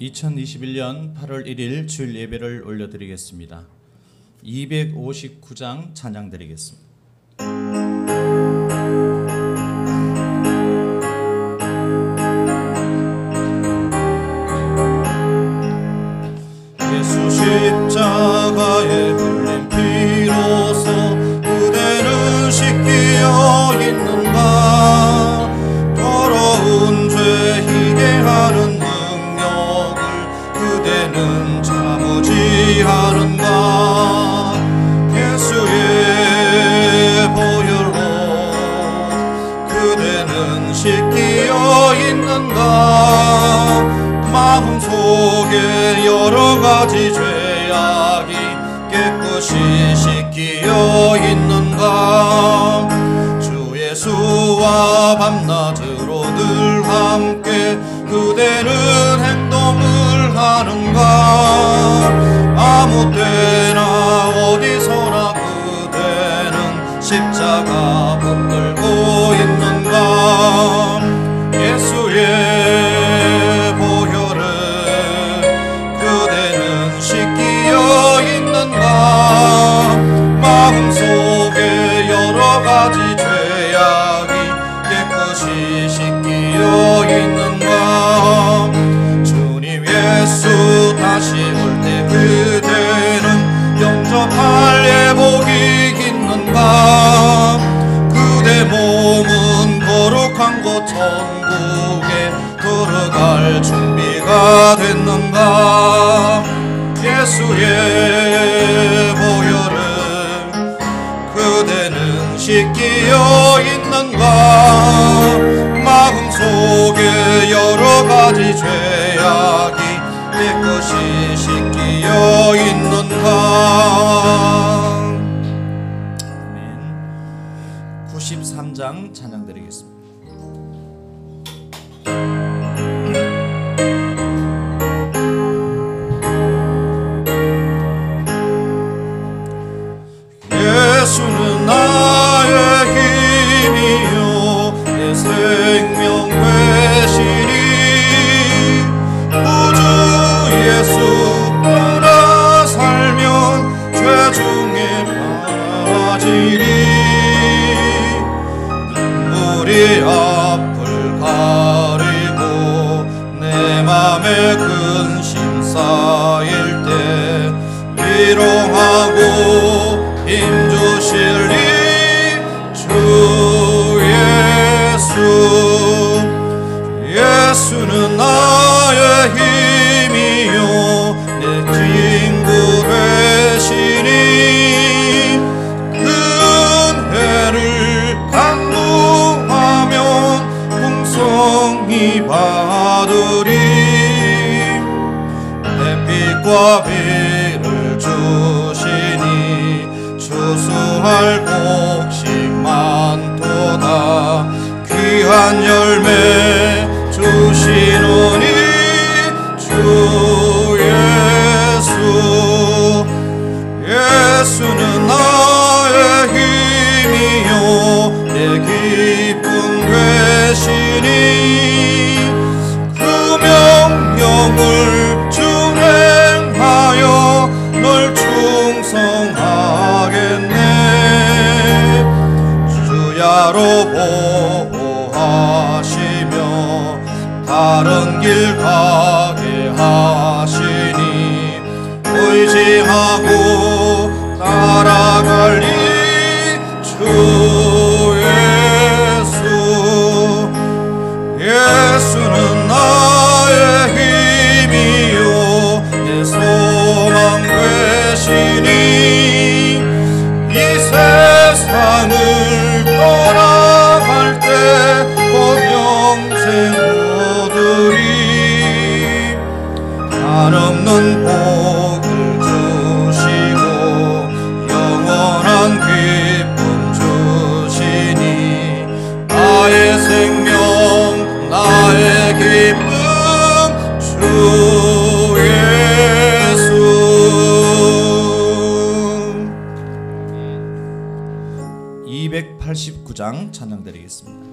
2021년 8월 1일 주일 예배를 올려드리겠습니다. 259장 찬양 드리겠습니다. 예수 십자가에 흘린 피로써 그대는 씻기어 있는가. 더러운 죄 희게 하는 능력을 그대는 참으지 않은가. 예수의 보혈로 그대는 씻기어 있는가. 마음속에 여러가지 죄악이 깨끗이 씻기어 있는가. 주 예수와 밤낮으로 늘 함께 그대는 행동을 하는가. 아무 때나 어디서나 그대는 십자가 붙들고 있는가. 예수의 보혈을 그대는 씻기어 있는가. 마음속에 여러가지 죄악이 깨끗이 씻기어 있는가. 주님 예수 다시 올 때 그대는 영접할 예복이 있는가. 그대 몸은 거룩한 곳 천국에 들어갈 준비가 됐는가. 예수의 보혈을 그대는 씻기어 있는가. 마음속에 여러가지 죄악이 깨끗이 씻기어 있는가. 아멘. 93장 찬양 드리겠습니다. 예수는 나의 힘이요 내 생명 되시니. 구주 예수 따라 살면 죄 중에 빠지리. 눈물이 앞을 가리고 내 맘에 근심 쌓일 때 위로하고 힘주실리. 주 예수. 예수는 나의 힘이요 내 친구 되시니. 그 은혜를 간구하면 풍성히 받으리. 내 빛과 비를 주시니 추수할 곡식 많도다. 귀한 열매 주시노니. 주 예수. 예수는 나의 힘이요 내 기쁨 되시니. 그 명령을 준행하여 널 충성하겠네. 주야로 보호하시며 다른 길 가게 하시니. 의지하고 따라갈리. 주 예수. 예수는 나의 힘이요 내 소망 되시니. 이 세상을 떠나갈 때 곧 영생 얻으리. 한없는 복을 주시고 영원한 기쁨 주시니. 나의 생명 나의 기쁨 주 예수. 289장 찬양 드리겠습니다.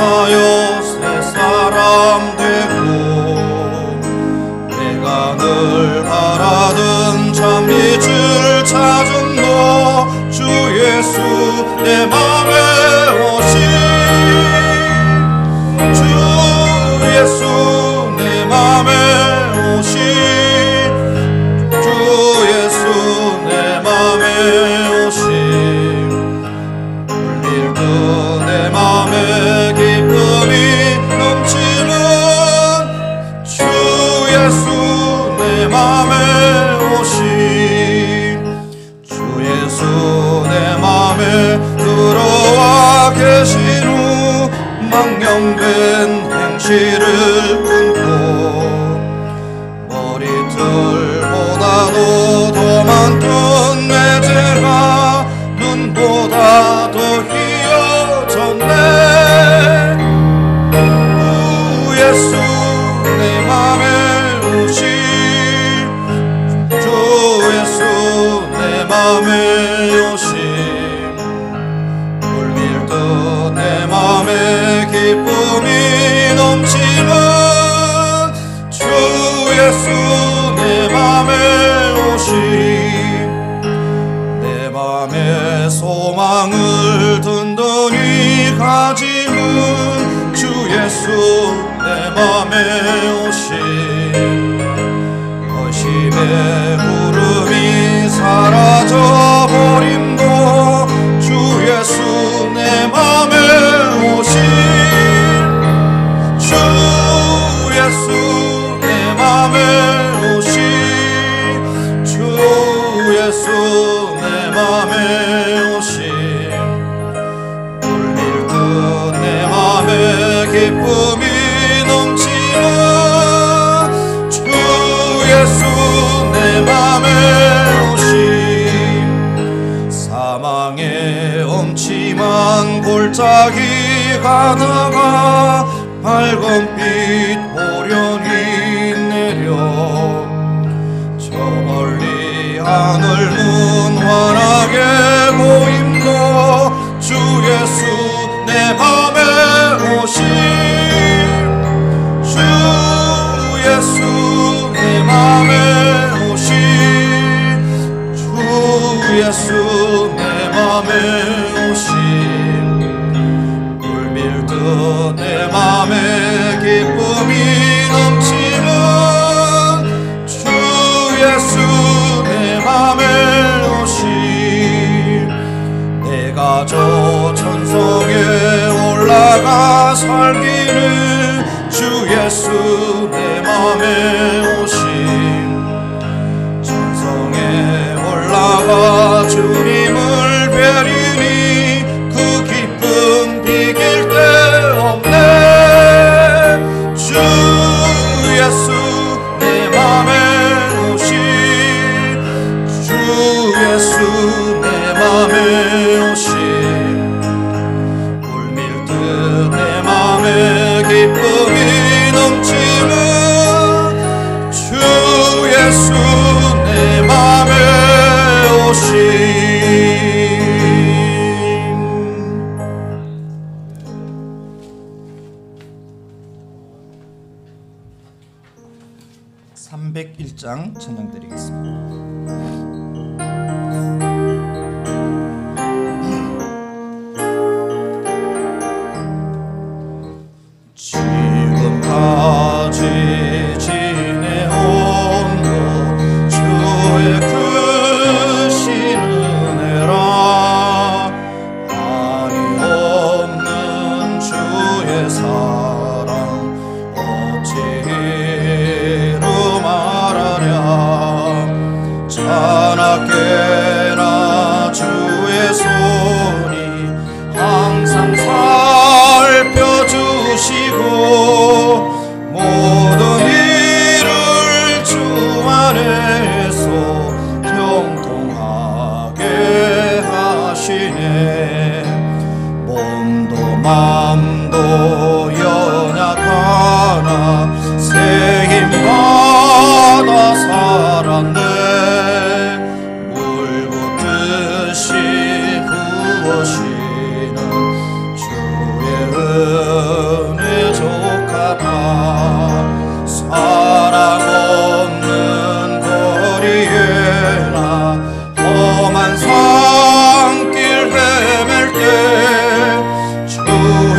변하여 새 사람 되고 내가 늘 바라던 참빛을 찾은 너 주 예수 내 맘에 오신 주 예수 내 맘에 오신 주 예수 내 맘에 오신 울릴 듯 내 맘에 기쁨이 넘치는 주 예수 내 맘에 오신 주 예수 내 맘에 들어와 계신 후 망령된 행실을 끊고 머리털보다도 더 많던 내 죄가 눈보다 더 희어졌네 주 예수 내 맘에 오신 주 예수 내 맘에 오신 물밀 듯 내 맘에 기쁨이 넘치는 주 예수 내 맘에 오신 내 맘에 소망을 든든히 가짐은 주 예수 내 맘에 오신 의심의 구름이 사라져버림도 주 예수 내 맘에 오신 주 예수 내 맘에 오신 주 예수 내 맘에 오신 울릴 듯 내 맘에 기쁨이 넘치는 주 예수 내 맘에 오신 사망의 엄침한 골짜기 가다가 밝은 빛 보련히 내려 저 멀리 하늘 문 환하게 보임도 주 예수 내 맘에 오신 주 예수 내 맘에 오신 주 예수 내 맘에 오신 물밀 듯 내 맘에 기쁨이 넘치는 주 예수 내 맘에 오신 내가 저 천성에 올라가 살기를 주 예수 내 맘에 오신 천성에 올라가 주님을 뵈리니 그 기쁨 비길 데 없네 주 예수 내 맘에 오신 주 예수 내 맘에 오신 물밀 듯 내 맘에 기쁨이 넘치는 주 예수 내 맘에 오신 301장 찬양드리겠습니다. 지금까지 지내온 것 주의 크신 은혜라 한이 없는 주의 사랑 어찌 이루 말하랴 자나깨나 주의 손이 항상 살펴주시고 모든 일을 주 안에서 형통하게 하시네 몸도 맘도 연약하나 새 힘 받아 살았네 물 붓듯이 부어시는 주의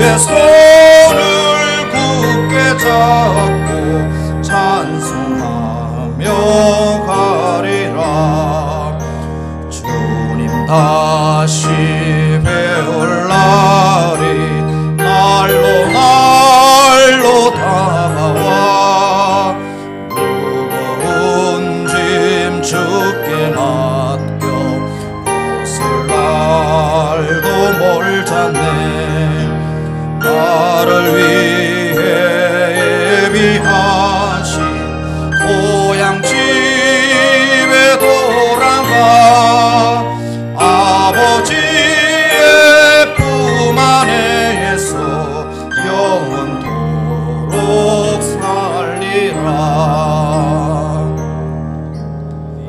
주의 손을 굳게 잡고 찬송하며 가리라. 주님 다시 배울 날이 날로 날로 다가와 무거운 짐 주께 맡겨 벗을 날도 멀잖네. 나를 위해 예비하신 고향집에 돌아가 아버지의 품 안에서 영원토록 살리라.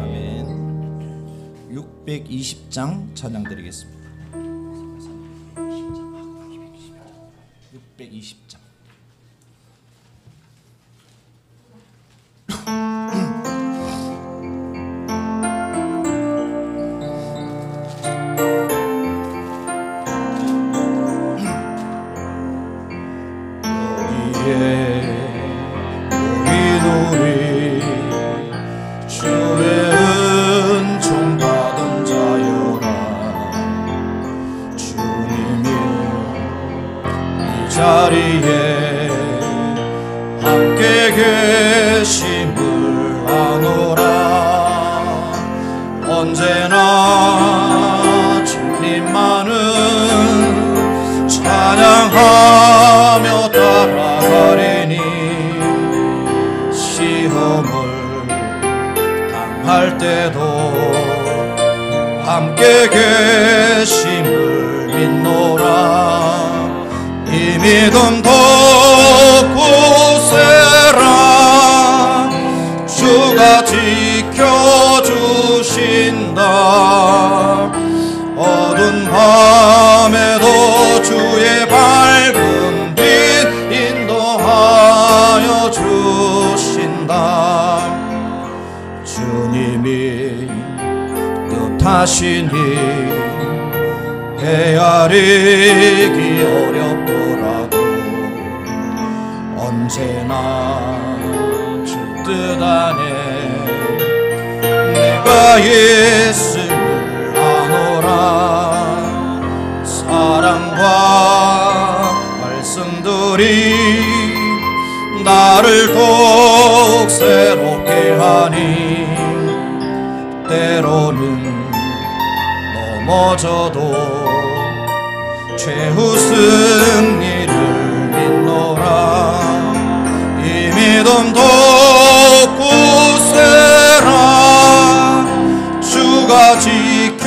아멘. 620장 찬양 드리겠습니다. 620장. 우리 주의 은총 받은 자여라. 주님이 이 자리에 함께 계심을 아노라. 언제나 주님만은 찬양하며 따라가리니 시험을 당할 때도 함께 계심을 믿노라. 이 믿음 덕구세라. 주가 지켜주신다. 어두운 밤에도 주의 밝은 빛 인도하여 주신다. 주님이 뜻하시니 헤아리기 어렵더라도 언제나 주 뜻 안에 내가 있음을 아노라. 사랑과 말씀들이 나를 더욱 새롭게 하니 때로는 넘어져도 최후 승리를 믿노라. 이 믿음 덕구세라. 주가 지켜주신다.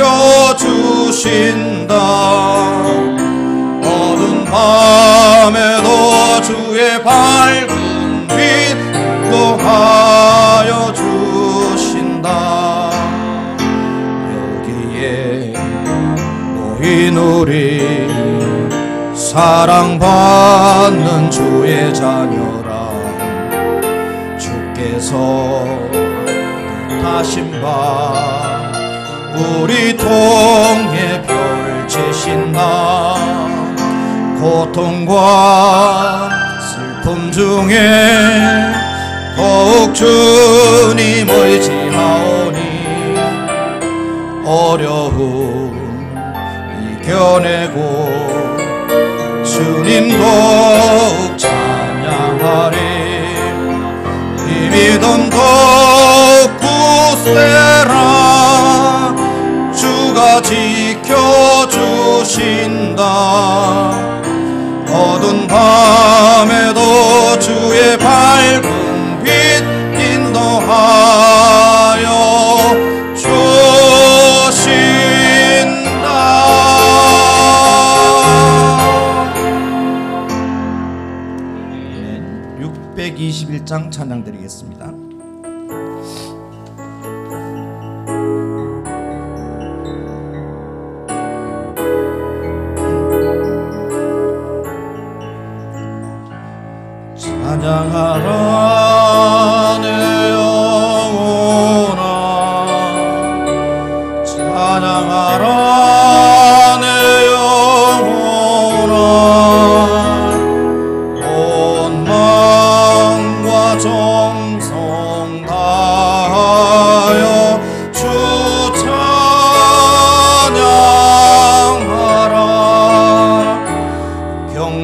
어두운 밤에도 주의 밝은 빛 인도하여 주신다. 여기에 모인 우리 사랑받는 주의 자녀라. 주께서 뜻하신 바 우리 통해 펼치신다. 고통과 슬픔 중에 더욱 주님 의지하오니 어려움 이겨내고 주님 더욱 찬양하리. 이 믿음 덕구세라. 주가 지켜주신다. 어두운 밤에도 주의 밝은 빛 인도하여 주신다. 621장 찬양 드리겠습니다. 찬양하라 내 영혼아. 찬양하라 내 영혼아.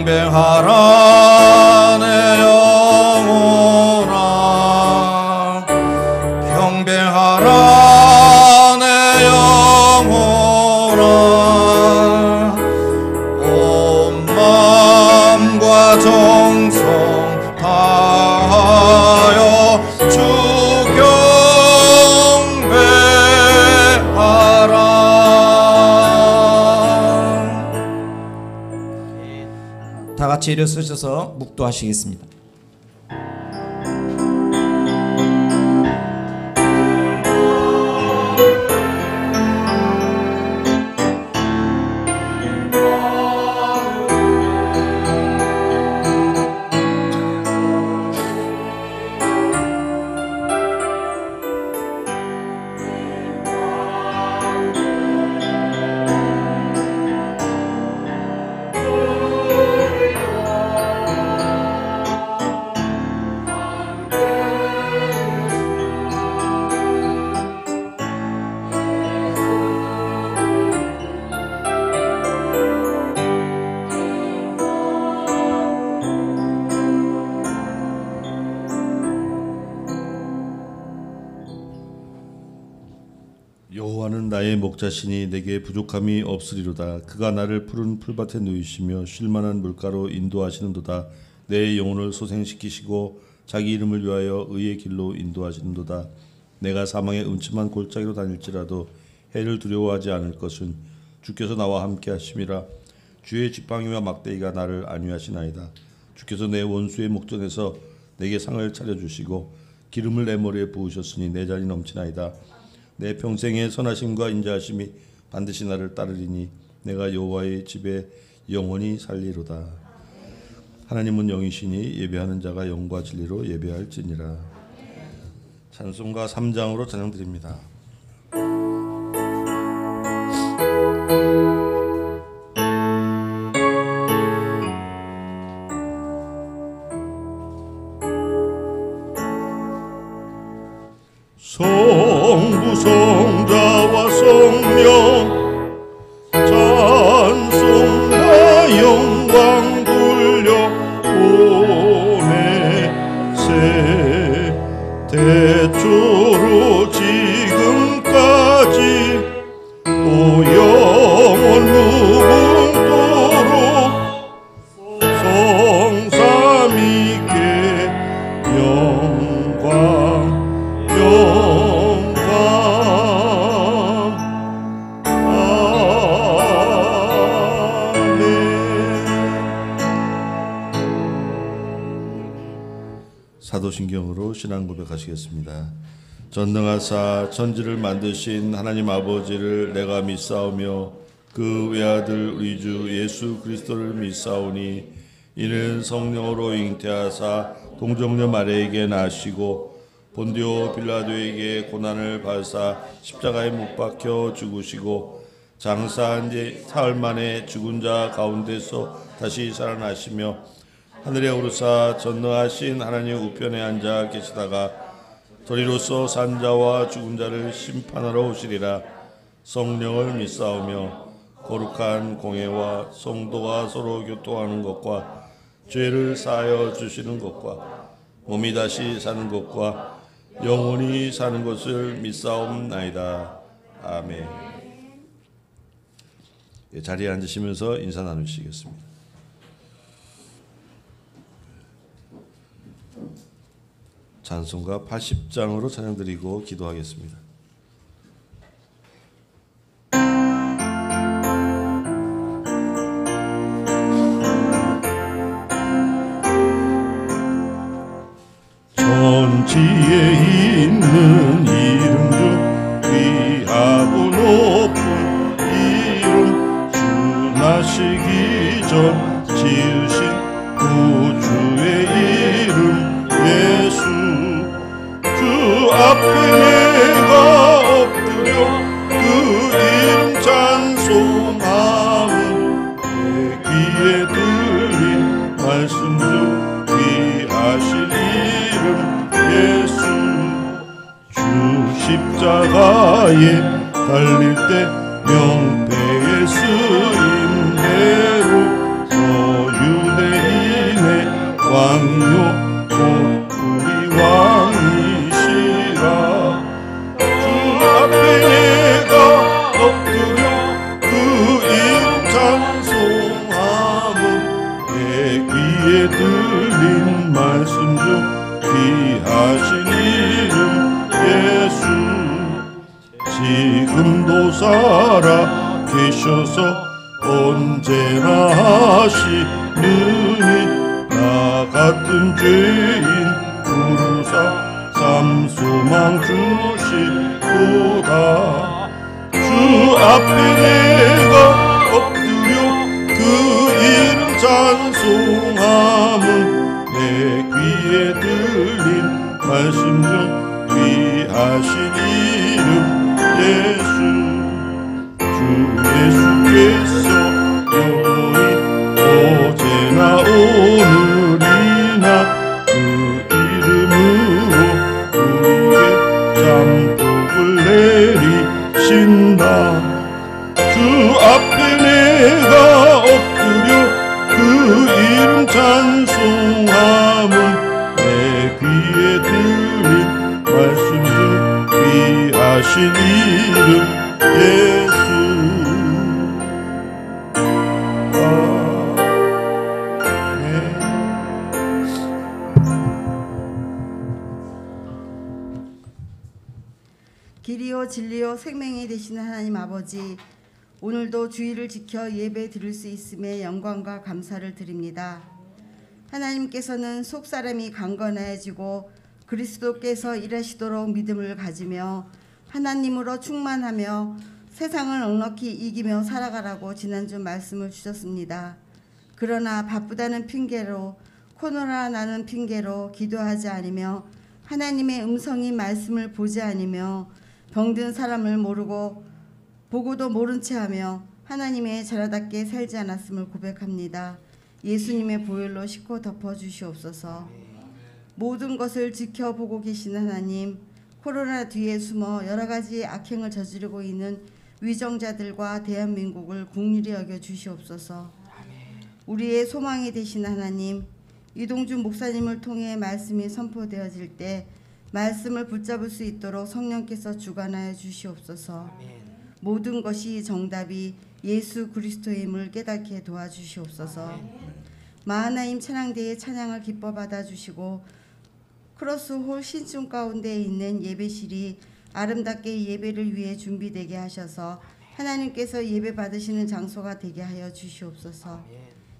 평배하라 내 영혼아 평배하라 내 영혼아 온 마음과 정성 다하여 주 경배하라. 다 같이 일어서셔서 묵도하시겠습니다. 여호와는 나의 목자시니 내게 부족함이 없으리로다. 그가 나를 푸른 풀밭에 누이시며 쉴만한 물가로 인도하시는도다. 내 영혼을 소생시키시고 자기 이름을 위하여 의의 길로 인도하시는도다. 내가 사망의 음침한 골짜기로 다닐지라도 해를 두려워하지 않을 것은 주께서 나와 함께 하심이라. 주의 지팡이와 막대기가 나를 안위하시나이다. 주께서 내 원수의 목전에서 내게 상을 차려주시고 기름을 내 머리에 부으셨으니 내 잔이 넘치나이다. 내 평생의 선하심과 인자하심이 반드시 나를 따르리니 내가 여호와의 집에 영원히 살리로다. 하나님은 영이시니 예배하는 자가 영과 진리로 예배할지니라. 찬송가 3장으로 찬양드립니다. 성부 성자와 성령 찬송과 영광 돌려 오네 세대초로 지금까지 또 영원 무궁토록 성삼위께 영광 사도신경으로 신앙 고백하시겠습니다. 전능하사 천지를 만드신 하나님 아버지를 내가 믿사오며 그 외아들 우리 주 예수 그리스도를 믿사오니 이는 성령으로 잉태하사 동정녀 마리아에게 나시고 본디오 빌라도에게 고난을 받으사 십자가에 못 박혀 죽으시고 장사한 지 사흘 만에 죽은 자 가운데서 다시 살아나시며 하늘에 오르사 전능하신 하나님 우편에 앉아 계시다가 도리로서 산 자와 죽은 자를 심판하러 오시리라. 성령을 믿사오며 거룩한 공회와 성도가 서로 교통하는 것과 죄를 사하여 주시는 것과 몸이 다시 사는 것과 영원히 사는 것을 믿사옵나이다. 아멘. 자리에 앉으시면서 인사 나누시겠습니다. 찬송가 80장으로 찬양드리고 기도하겠습니다. 천지에 있는 이름 중 귀하고 높은 이름 주 나시기 전 지으신 구주의 이름 예수 주 앞에 내가 엎드려 그 이름 찬송함은 내 귀에 들린 말씀 중 귀하신 이름 예수 주 십자가에 달릴 때 명패에 쓰인 대로 서유대 귀에 들린 말씀 중 귀하신 이름 예수 지금도 살아 계셔서 언제나 하시느니 나 같은 죄인 부르사 삼소망 주시도다 주 앞에 내가 엎드려 그 이름 찬송함은 내 귀에 들린 말씀 중 귀하신 이름 예수 주 예수께서 영원히 어제나 오늘이나 그 이름으로 우리에게 잠복을 내리신다 주 앞에 내가 엎드려 그 이름 찬송함은 내 귀에 들린 말씀 중 귀하신 이름 예수 길이요 진리요 생명이 되시는 하나님 아버지, 오늘도 주의를 지켜 예배 드릴 수 있음에 영광과 감사를 드립니다. 하나님께서는 속사람이 강건해지고 그리스도께서 일하시도록 믿음을 가지며 하나님으로 충만하며 세상을 넉넉히 이기며 살아가라고 지난주 말씀을 주셨습니다. 그러나 바쁘다는 핑계로, 코로나라는 핑계로 기도하지 않으며 하나님의 음성인 말씀을 보지 않으며 병든 사람을 모르고 보고도 모른 채하며 하나님의 자녀답게 살지 않았음을 고백합니다. 예수님의 보혈로 씻고 덮어주시옵소서. 모든 것을 지켜보고 계시는 하나님, 코로나 뒤에 숨어 여러 가지 악행을 저지르고 있는 위정자들과 대한민국을 긍휼히 여겨 주시옵소서. 우리의 소망이 되신 하나님, 이동준 목사님을 통해 말씀이 선포되어질 때 말씀을 붙잡을 수 있도록 성령께서 주관하여 주시옵소서. 모든 것이 정답이 예수 그리스도임을 깨닫게 도와주시옵소서. 마하나임 찬양대의 찬양을 기뻐 받아주시고 크로스홀 신중 가운데 있는 예배실이 아름답게 예배를 위해 준비되게 하셔서 하나님께서 예배 받으시는 장소가 되게 하여 주시옵소서.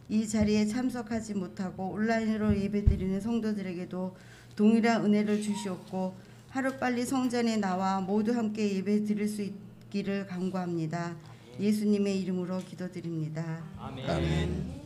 이 자리에 참석하지 못하고 온라인으로 예배드리는 성도들에게도 동일한 은혜를 주시옵고 하루빨리 성전에 나와 모두 함께 예배 드릴 수 있기를 간구합니다. 예수님의 이름으로 기도드립니다. 아멘.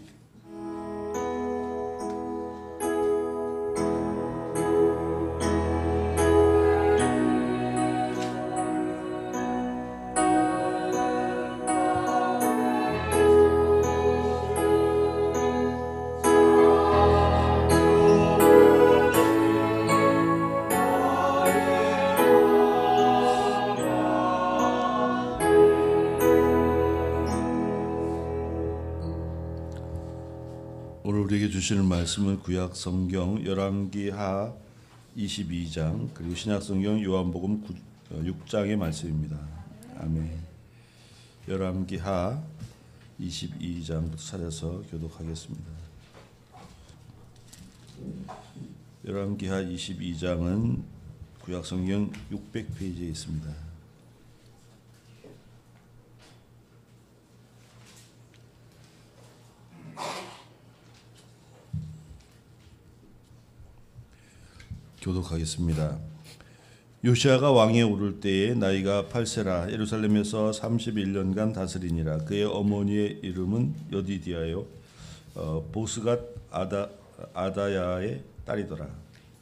오늘 우리에게 주시는 말씀은 구약 성경 열왕기하 22장 그리고 신약 성경 요한복음 6장의 말씀입니다. 아멘. 열왕기하 22장부터 찾아서 교독하겠습니다. 열왕기하 22장은 구약 성경 600페이지에 있습니다. 교독하겠습니다. 요시아가 왕에 오를 때에 나이가 8세라 예루살렘에서 31년간 다스리니라. 그의 어머니의 이름은 여디디아요 보스갓 아다야의 딸이더라.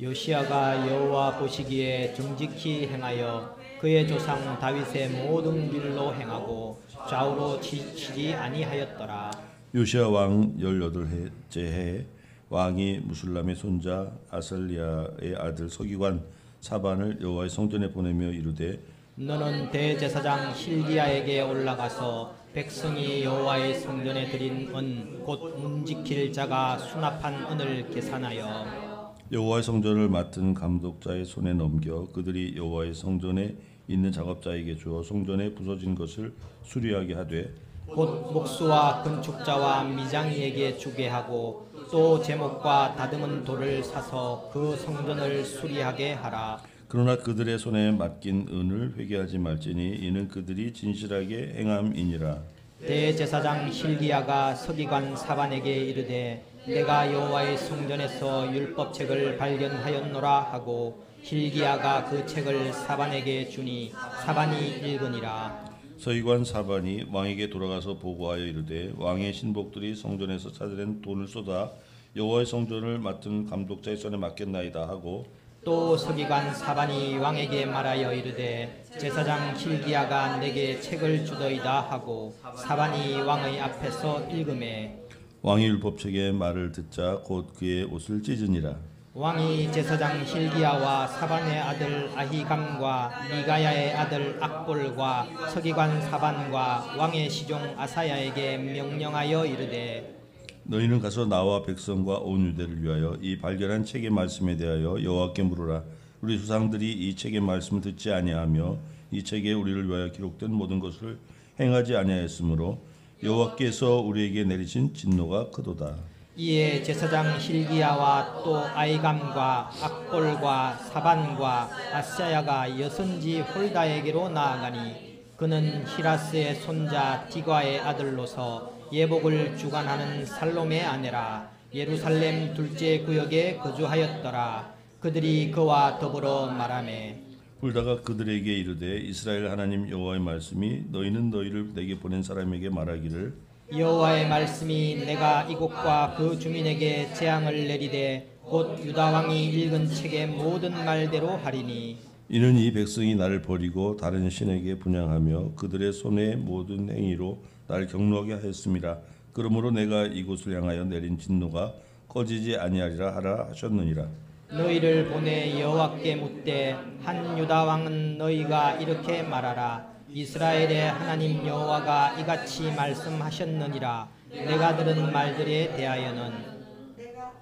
요시아가 여호와 보시기에 정직히 행하여 그의 조상 다윗의 모든 길로 행하고 좌우로 치지 아니하였더라. 요시아 왕 18해째 해 왕이 무술람의 손자 아살리아의 아들 서기관 사반을 여호와의 성전에 보내며 이르되 너는 대제사장 hil기야에게 올라가서 백성이 여호와의 성전에 드린 은 곧 문지킬 자가 수납한 은을 계산하여 여호와의 성전을 맡은 감독자의 손에 넘겨 그들이 여호와의 성전에 있는 작업자에게 주어 성전에 부서진 것을 수리하게 하되 곧 목수와 건축자와 미장이에게 주게 하고 또 제목과 다듬은 돌을 사서 그 성전을 수리하게 하라. 그러나 그들의 손에 맡긴 은을 회개하지 말지니 이는 그들이 진실하게 행함이니라. 대제사장 hil기야가 서기관 사반에게 이르되 내가 여호와의 성전에서 율법책을 발견하였노라 하고 hil기야가 그 책을 사반에게 주니 사반이 읽으니라. 서기관 사반이 왕에게 돌아가서 보고하여 이르되 왕의 신복들이 성전에서 찾아낸 돈을 쏟아 여호와의 성전을 맡은 감독자의 손에 맡겼나이다 하고 또 서기관 사반이 왕에게 말하여 이르되 제사장 hil기야가 내게 책을 주더이다 하고 사반이 왕의 앞에서 읽음에 왕이 율법책의 말을 듣자 곧 그의 옷을 찢으니라. 왕이 제사장 hil기야와 사반의 아들 아히감과 미가야의 아들 악볼과 서기관 사반과 왕의 시종 아사야에게 명령하여 이르되 너희는 가서 나와 백성과 온 유대를 위하여 이 발견한 책의 말씀에 대하여 여호와께 물으라. 우리 조상들이 이 책의 말씀을 듣지 아니하며 이 책에 우리를 위하여 기록된 모든 것을 행하지 아니하였으므로 여호와께서 우리에게 내리신 진노가 크도다. 이에 제사장 hil기야와 또 아히감과 악볼과 사반과 아사야가 여선지 홀다에게로 나아가니 그는 히라스의 손자 디과의 아들로서 예복을 주관하는 살롬의 아내라. 예루살렘 둘째 구역에 거주하였더라. 그들이 그와 더불어 말하매 홀다가 그들에게 이르되 이스라엘 하나님 여호와의 말씀이 너희는 너희를 내게 보낸 사람에게 말하기를 여호와의 말씀이 내가 이곳과 그 주민에게 재앙을 내리되 곧 유다 왕이 읽은 책의 모든 말대로 하리니 이는 이 백성이 나를 버리고 다른 신에게 분향하며 그들의 손의 모든 행위로 나를 경노하게 하였음이라. 그러므로 내가 이곳을 향하여 내린 진노가 꺼지지 아니하리라 하라 하셨느니라. 너희를 보내 여호와께 묻되 한 유다 왕은 너희가 이렇게 말하라. 이스라엘의 하나님 여호와가 이같이 말씀하셨느니라. 내가 들은 말들에 대하여는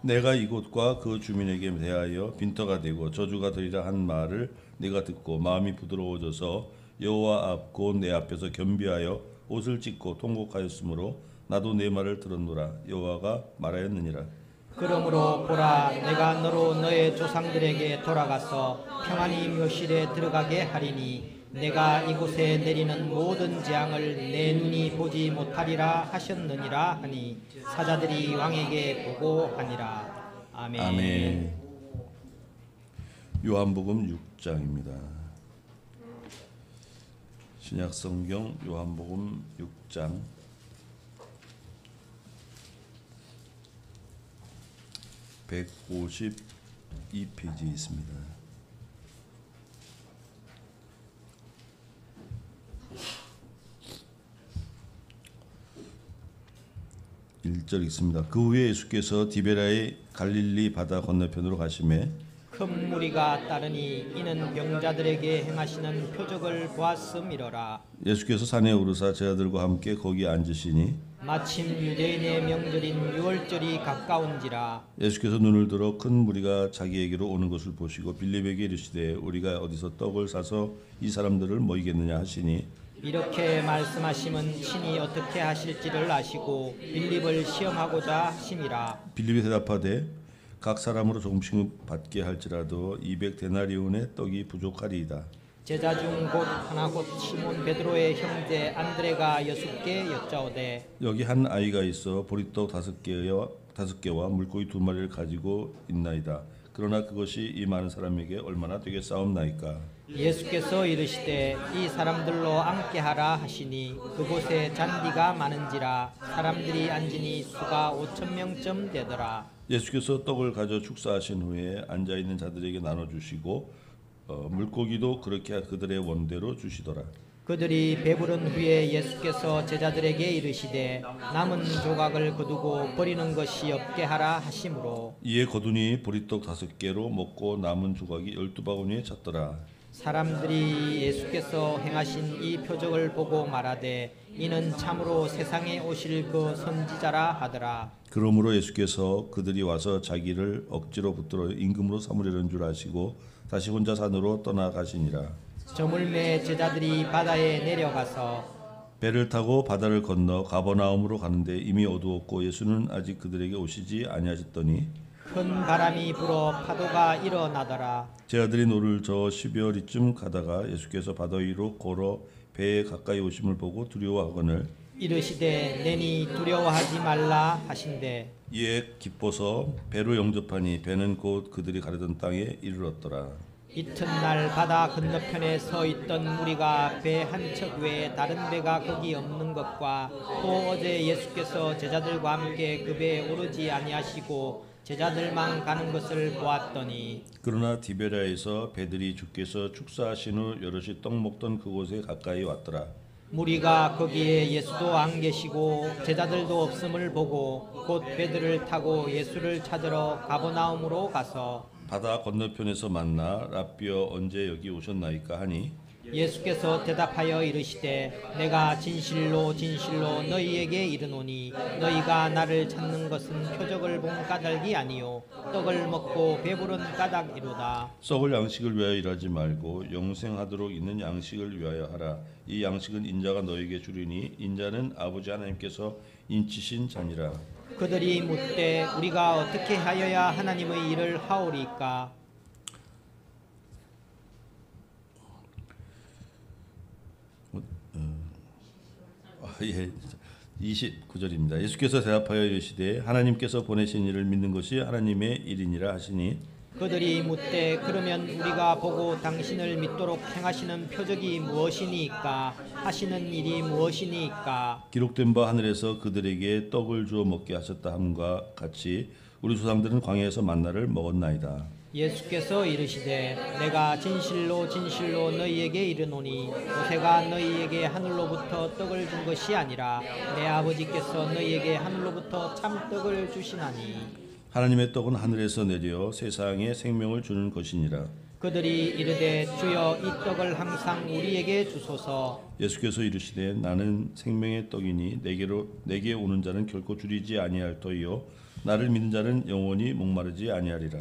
내가 이곳과 그 주민에게 대하여 빈터가 되고 저주가 되리라 한 말을 내가 듣고 마음이 부드러워져서 여호와 앞 곧 내 앞에서 겸비하여 옷을 찢고 통곡하였으므로 나도 내 말을 들었노라. 여호와가 말하였느니라. 그러므로 보라 내가 너로 너의 조상들에게 돌아가서 평안히 묘실에 들어가게 하리니 내가 이곳에 내리는 모든 재앙을 내 눈이 보지 못하리라 하셨느니라 하니 사자들이 왕에게 보고하니라. 아멘. 아멘. 요한복음 6장입니다. 신약성경 요한복음 6장 152페이지에 있습니다. (1절) 읽습니다. 그 후에 예수께서 디베라의 갈릴리 바다 건너편으로 가시매 큰 무리가 따르니 이는 병자들에게 행하시는 표적을 보았음이로라. 예수께서 산에 오르사 제자들과 함께 거기 앉으시니 마침 유대인의 명절인 유월절이 가까운지라. 예수께서 눈을 들어 큰 무리가 자기에게로 오는 것을 보시고 빌립에게 이르시되 우리가 어디서 떡을 사서 이 사람들을 모이겠느냐 하시니 이렇게 말씀하심은 친히 어떻게 하실지를 아시고 빌립을 시험하고자 하심이라. 빌립이 대답하되 각 사람으로 조금씩 받게 할지라도 200데나리온의 떡이 부족하리이다. 제자 중 곧 하나 곧 시몬 베드로의 형제 안드레가 6개 여짜오되 여기 한 아이가 있어 보리떡 5개와 물고기 2마리를 가지고 있나이다. 그러나 그것이 이 많은 사람에게 얼마나 되겠사옵나이까. 예수께서 이르시되 이 사람들로 앉게 하라 하시니 그곳에 잔디가 많은지라 사람들이 앉으니 수가 5,000명쯤 되더라. 예수께서 떡을 가져 축사하신 후에 앉아있는 자들에게 나눠주시고 물고기도 그렇게 그들의 원대로 주시더라. 그들이 배부른 후에 예수께서 제자들에게 이르시되 남은 조각을 거두고 버리는 것이 없게 하라 하심으로 이에 거두니 보리떡 5개로 먹고 남은 조각이 12바구니에 찼더라. 사람들이 예수께서 행하신 이 표적을 보고 말하되 이는 참으로 세상에 오실 그 선지자라 하더라. 그러므로 예수께서 그들이 와서 자기를 억지로 붙들어 임금으로 삼으려는 줄 아시고 다시 혼자 산으로 떠나가시니라. 저물매 제자들이 바다에 내려가서 배를 타고 바다를 건너 가버나움으로 가는데 이미 어두웠고 예수는 아직 그들에게 오시지 아니하셨더니 큰 바람이 불어 파도가 일어나더라. 제 아들이 노를 저어 12월이쯤 가다가 예수께서 바다 위로 걸어 배에 가까이 오심을 보고 두려워하거늘 이르시되 내니 두려워하지 말라 하신대. 이에 기뻐서 배로 영접하니 배는 곧 그들이 가려던 땅에 이르렀더라. 이튿날 바다 건너편에 서 있던 무리가 배 한 척 외에 다른 배가 거기 없는 것과 또 어제 예수께서 제자들과 함께 그 배에 오르지 아니하시고 제자들만 가는 것을 보았더니 그러나 디베랴에서 배들이 주께서 축사하신 후 여럿이 떡 먹던 그곳에 가까이 왔더라. 무리가 거기에 예수도 안 계시고 제자들도 없음을 보고 곧 배들을 타고 예수를 찾으러 가버나움으로 가서 바다 건너편에서 만나 랍비여 언제 여기 오셨나이까 하니 예수께서 대답하여 이르시되 내가 진실로 진실로 너희에게 이르노니 너희가 나를 찾는 것은 표적을 본 까닭이 아니요 떡을 먹고 배부른 까닭이로다. 썩을 양식을 위하여 일하지 말고 영생하도록 있는 양식을 위하여 하라. 이 양식은 인자가 너에게 주리니 인자는 아버지 하나님께서 인치신 자니라. 그들이 묻되 우리가 어떻게 하여야 하나님의 일을 하오리까? 예, 29절입니다. 예수께서 대답하여 이르시되 하나님께서 보내신 이를 믿는 것이 하나님의 일이니라 하시니 그들이 묻되 그러면 우리가 보고 당신을 믿도록 행하시는 표적이 무엇이니까 하시는 일이 무엇이니까? 기록된 바 하늘에서 그들에게 떡을 주어 먹게 하셨다 함과 같이 우리 조상들은 광야에서 만나를 먹었나이다. 예수께서 이르시되 내가 진실로 진실로 너희에게 이르노니 모세가 너희에게 하늘로부터 떡을 준 것이 아니라 내 아버지께서 너희에게 하늘로부터 참 떡을 주시나니 하나님의 떡은 하늘에서 내려 세상에 생명을 주는 것이니라. 그들이 이르되 주여 이 떡을 항상 우리에게 주소서. 예수께서 이르시되 나는 생명의 떡이니 내게 오는 자는 결코 줄이지 아니할 터이요 나를 믿는 자는 영원히 목마르지 아니하리라.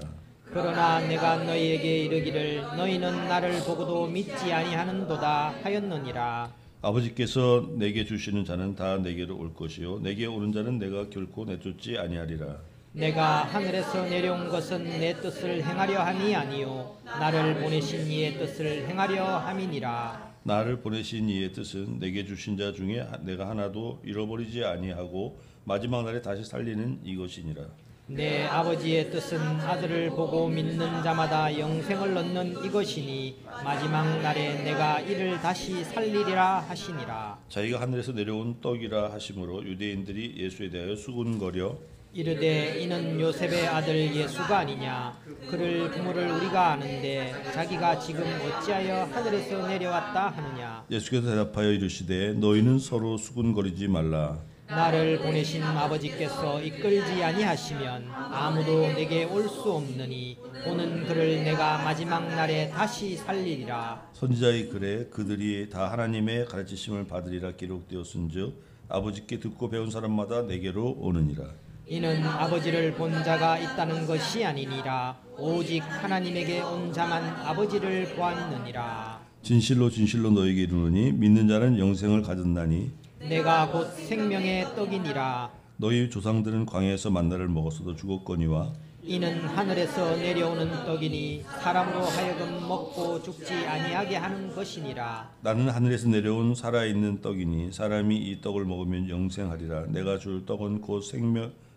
그러나 내가 너희에게 이르기를 너희는 나를 보고도 믿지 아니하는도다 하였느니라. 아버지께서 내게 주시는 자는 다 내게로 올 것이요 내게 오는 자는 내가 결코 내쫓지 아니하리라. 내가 하늘에서 내려온 것은 내 뜻을 행하려 함이 아니요 나를 보내신 이의 뜻을 행하려 함이니라. 나를 보내신 이의 뜻은 내게 주신 자 중에 내가 하나도 잃어버리지 아니하고 마지막 날에 다시 살리는 이것이니라. 내 아버지의 뜻은 아들을 보고 믿는 자마다 영생을 얻는 이것이니 마지막 날에 내가 이를 다시 살리리라 하시니라. 자기가 하늘에서 내려온 떡이라 하심으로 유대인들이 예수에 대하여 수군거려 이르되 이는 요셉의 아들 예수가 아니냐. 그를 부모를 우리가 아는데 자기가 지금 어찌하여 하늘에서 내려왔다 하느냐. 예수께서 대답하여 이르시되 너희는 서로 수군거리지 말라. 나를 보내신 아버지께서 이끌지 아니하시면 아무도 내게 올 수 없느니 오는 그를 내가 마지막 날에 다시 살리리라. 선지자의 글에 그들이 다 하나님의 가르치심을 받으리라 기록되었은즉 아버지께 듣고 배운 사람마다 내게로 오느니라. 이는 아버지를 본 자가 있다는 것이 아니니라. 오직 하나님에게 온 자만 아버지를 보았느니라. 진실로 진실로 너에게 이르노니 믿는 자는 영생을 가졌나니 내가 곧 생명의 떡이니라. 너희 조상들은 광야에서 만나를 먹었어도 죽었거니와 이는 하늘에서 내려오는 떡이니 사람으로 하여금 먹고 죽지 아니하게 하는 것이니라. 나는 하늘에서 내려온 살아있는 떡이니 사람이 이 떡을 먹으면 영생하리라. 내가 줄 떡은 곧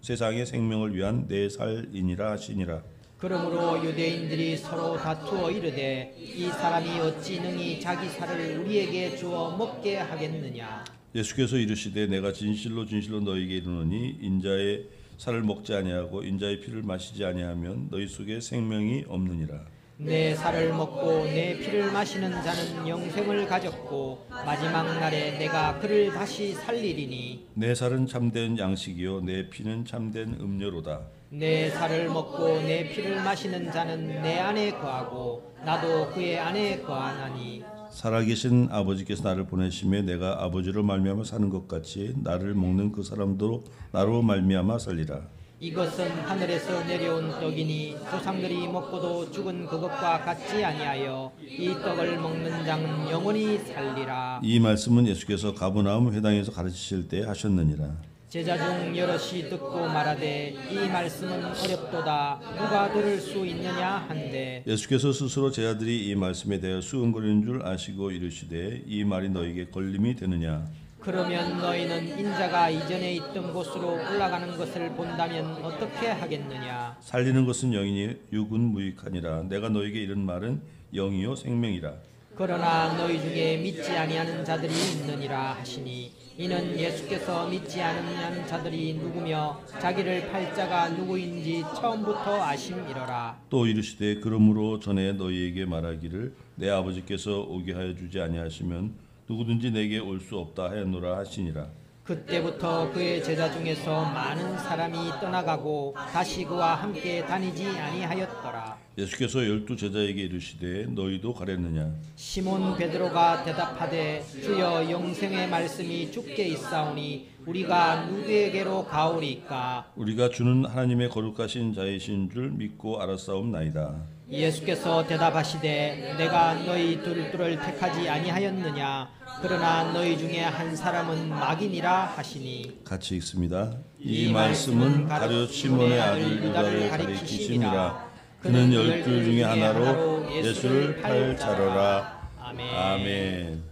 세상의 생명을 위한 내 살이니라 하시니라. 그러므로 유대인들이 서로 다투어 이르되 이 사람이 어찌 능히 자기 살을 우리에게 주어 먹게 하겠느냐. 예수께서 이르시되 내가 진실로 진실로 너희에게 이르노니 인자의 살을 먹지 아니하고 인자의 피를 마시지 아니하면 너희 속에 생명이 없느니라. 내 살을 먹고 내 피를 마시는 자는 영생을 가졌고 마지막 날에 내가 그를 다시 살리리니 내 살은 참된 양식이요 내 피는 참된 음료로다. 내 살을 먹고 내 피를 마시는 자는 내 안에 거하고 나도 그의 안에 거하나니 살아계신 아버지께서 나를 보내심에 내가 아버지로 말미암아 사는 것 같이 나를 먹는 그 사람도 나로 말미암아 살리라. 이것은 하늘에서 내려온 떡이니 조상들이 먹고도 죽은 그것과 같지 아니하여 이 떡을 먹는 자는 영원히 살리라. 이 말씀은 예수께서 가버나움 회당에서 가르치실 때 하셨느니라. 제자 중 여럿이 듣고 말하되 이 말씀은 어렵도다 누가 들을 수 있느냐 한데 예수께서 스스로 제자들이 이 말씀에 대하여 수근거리는 줄 아시고 이르시되 이 말이 너에게 걸림이 되느냐. 그러면 너희는 인자가 이전에 있던 곳으로 올라가는 것을 본다면 어떻게 하겠느냐. 살리는 것은 영이니 육은 무익하니라. 내가 너에게 이른 말은 영이요 생명이라. 그러나 너희 중에 믿지 아니하는 자들이 있느니라 하시니 이는 예수께서 믿지 않는 자들이 누구며 자기를 팔 자가 누구인지 처음부터 아심이러라. 또 이르시되 그러므로 전에 너희에게 말하기를 내 아버지께서 오게 하여 주지 아니하시면 누구든지 내게 올 수 없다 하였노라 하시니라. 그때부터 그의 제자 중에서 많은 사람이 떠나가고 다시 그와 함께 다니지 아니하였더라. 예수께서 12 제자에게 이르시되 너희도 가렸느냐. 시몬 베드로가 대답하되 주여 영생의 말씀이 주께 있사오니 우리가 누구에게로 가오리까. 우리가 주는 하나님의 거룩하신 자이신 줄 믿고 알았사옵나이다. 예수께서 대답하시되 내가 너희 둘을 택하지 아니하였느냐. 그러나 너희 중에 한 사람은 마귀니라 하시니. 같이 읽습니다. 이 말씀은 가룟 시몬의 아들 유다를 가리키심이라. 그는 12 중에 하나로 예수를 팔 자로라. 아멘. 아멘.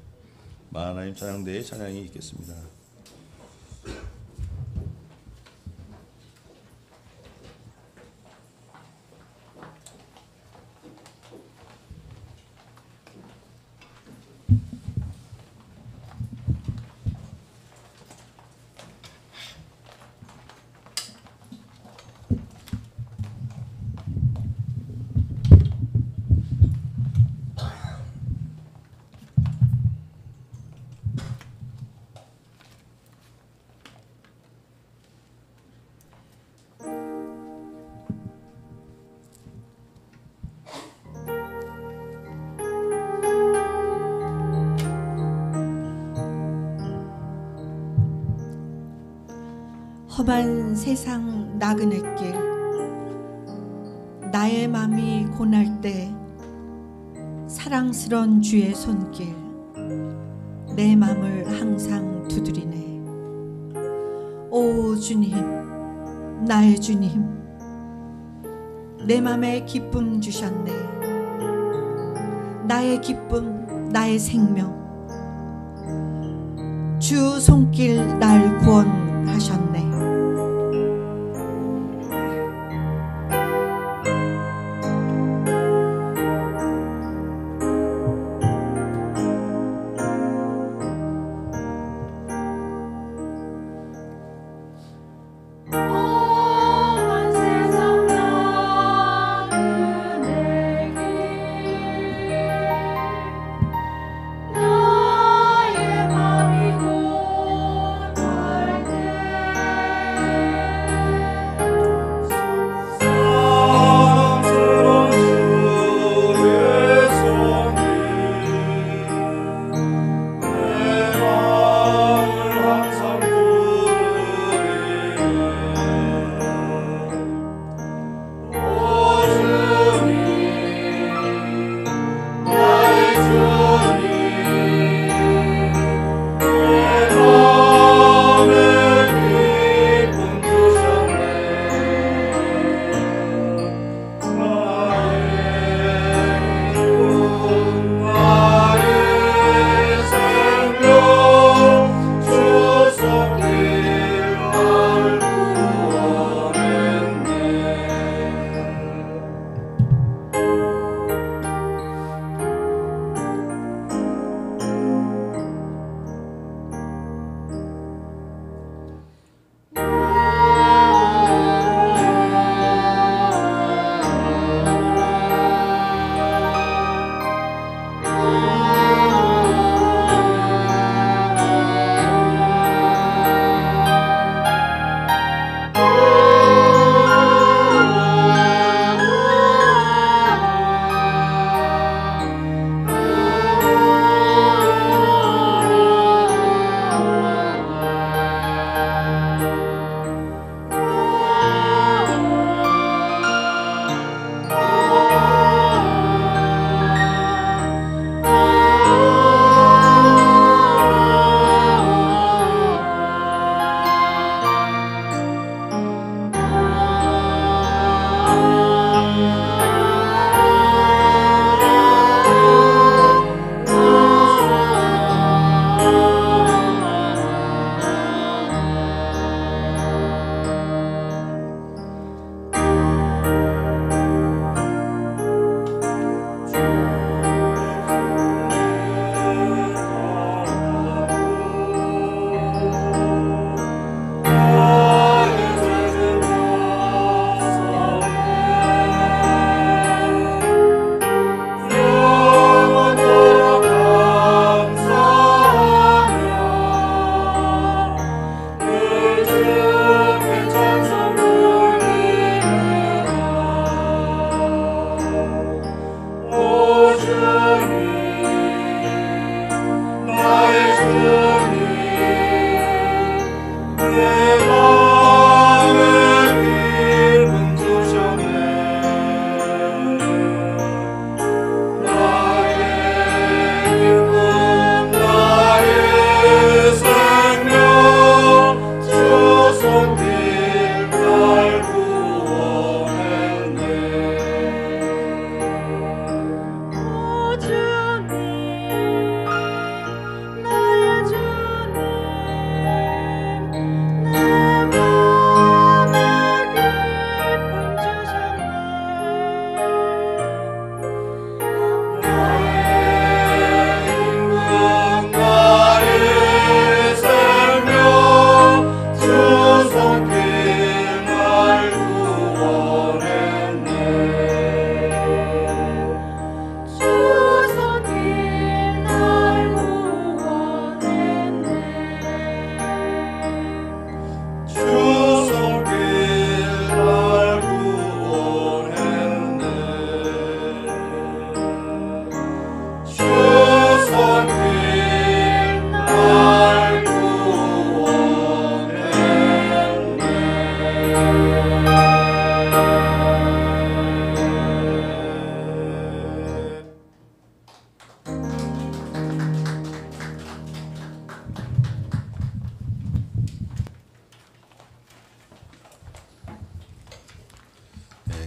하나님 찬양대의 찬양이 있겠습니다. 험한 세상 나그네 길, 나의 맘이 고날 때 사랑스런 주의 손길 내 맘을 항상 두드리네. 오 주님, 나의 주님, 내 맘에 기쁨 주셨네. 나의 기쁨, 나의 생명, 주 손길 날 구원하셨네. 나의 맘이 고날 때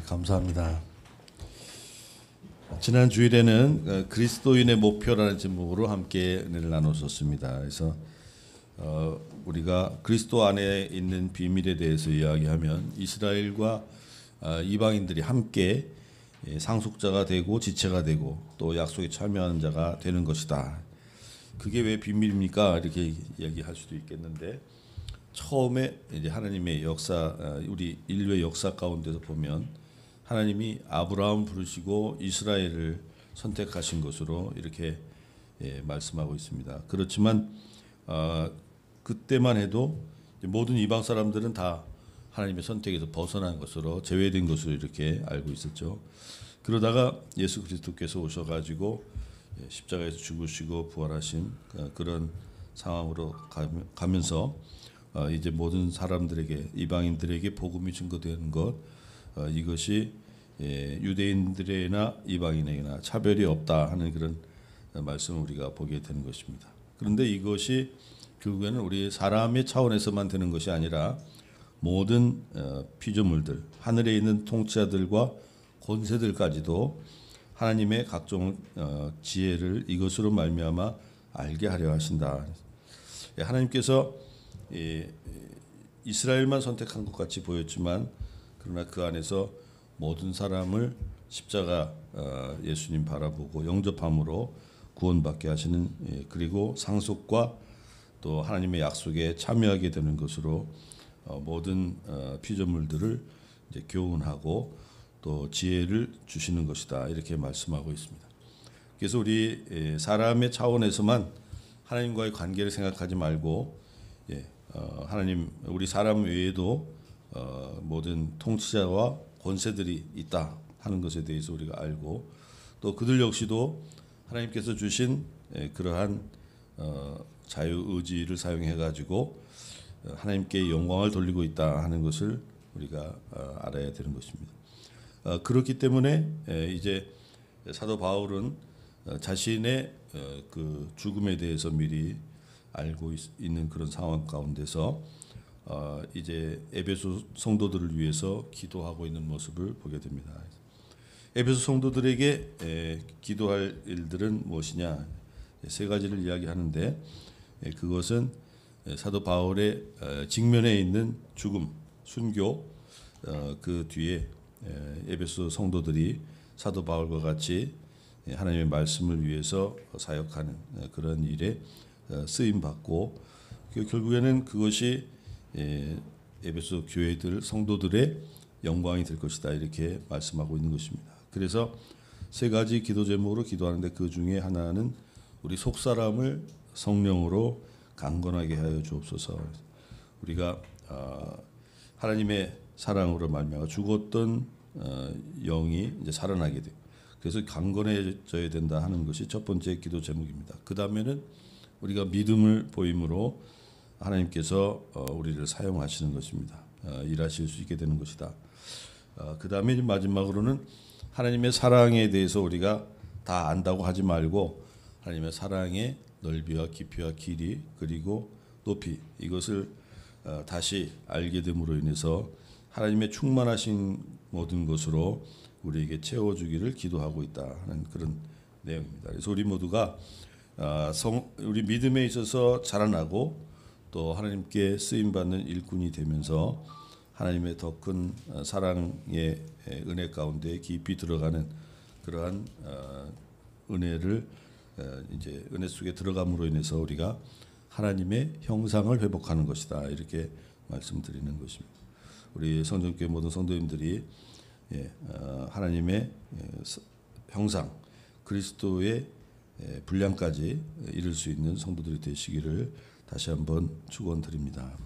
감사합니다. 지난 주일에는 그리스도인의 목표라는 제목으로 함께 은혜를 나눴었습니다. 그래서 우리가 그리스도 안에 있는 비밀에 대해서 이야기하면 이스라엘과 이방인들이 함께 상속자가 되고 지체가 되고 또 약속에 참여하는 자가 되는 것이다. 그게 왜 비밀입니까? 이렇게 이야기할 수도 있겠는데, 처음에 이제 하나님의 역사, 우리 인류의 역사 가운데서 보면 하나님이 아브라함 부르시고 이스라엘을 선택하신 것으로 이렇게 말씀하고 있습니다. 그렇지만 그때만 해도 모든 이방 사람들은 다 하나님의 선택에서 벗어난 것으로 제외된 것으로 이렇게 알고 있었죠. 그러다가 예수 그리스도께서 오셔가지고 십자가에서 죽으시고 부활하신 그런 상황으로 가면서 이제 모든 사람들에게, 이방인들에게 복음이 증거되는 것, 이것이 유대인들에나 이방인에게나 차별이 없다 하는 그런 말씀을 우리가 보게 되는 것입니다. 그런데 이것이 결국에는 우리 사람의 차원에서만 되는 것이 아니라 모든 피조물들, 하늘에 있는 통치자들과 권세들까지도 하나님의 각종 지혜를 이것으로 말미암아 알게 하려 하신다. 하나님께서 이스라엘만 선택한 것 같이 보였지만, 그러나 그 안에서 모든 사람을 십자가 예수님 바라보고 영접함으로 구원받게 하시는, 그리고 상속과 또 하나님의 약속에 참여하게 되는 것으로 모든 피조물들을 이제 교훈하고 또 지혜를 주시는 것이다, 이렇게 말씀하고 있습니다. 그래서 우리 사람의 차원에서만 하나님과의 관계를 생각하지 말고, 하나님, 우리 사람 외에도 모든 통치자와 권세들이 있다 하는 것에 대해서 우리가 알고, 또 그들 역시도 하나님께서 주신 그러한 자유의지를 사용해 가지고 하나님께 영광을 돌리고 있다 하는 것을 우리가 알아야 되는 것입니다. 그렇기 때문에 이제 사도 바울은 자신의 그 죽음에 대해서 미리 알고 있는 그런 상황 가운데서 이제 에베소 성도들을 위해서 기도하고 있는 모습을 보게 됩니다. 에베소 성도들에게 기도할 일들은 무엇이냐? 세 가지를 이야기하는데, 그것은 사도 바울의 직면에 있는 죽음, 순교, 그 뒤에 에베소 성도들이 사도 바울과 같이 하나님의 말씀을 위해서 사역하는 그런 일에 쓰임 받고, 결국에는 그것이 에베소 교회들 성도들의 영광이 될 것이다, 이렇게 말씀하고 있는 것입니다. 그래서 세 가지 기도 제목으로 기도하는데, 그 중에 하나는 우리 속 사람을 성령으로 강건하게 하여 주옵소서. 우리가 하나님의 사랑으로 말미암아 죽었던 영이 이제 살아나게 돼요. 그래서 강건해져야 된다 하는 것이 첫 번째 기도 제목입니다. 그 다음에는 우리가 믿음을 보임으로 하나님께서 우리를 사용하시는 것입니다. 일하실 수 있게 되는 것이다. 그 다음에 마지막으로는 하나님의 사랑에 대해서 우리가 다 안다고 하지 말고, 하나님의 사랑의 넓이와 깊이와 길이 그리고 높이, 이것을 다시 알게 됨으로 인해서 하나님의 충만하신 모든 것으로 우리에게 채워주기를 기도하고 있다 하는 그런 내용입니다. 그래서 우리 모두가 우리 믿음에 있어서 자라나고 또 하나님께 쓰임받는 일꾼이 되면서 하나님의 더 큰 사랑의 은혜 가운데 깊이 들어가는 그러한 은혜를 이제 은혜 속에 들어감으로 인해서 우리가 하나님의 형상을 회복하는 것이다, 이렇게 말씀드리는 것입니다. 우리 성전교회 모든 성도님들이 하나님의 형상, 그리스도의 분량까지 이룰 수 있는 성도들이 되시기를 다시 한번 축원드립니다.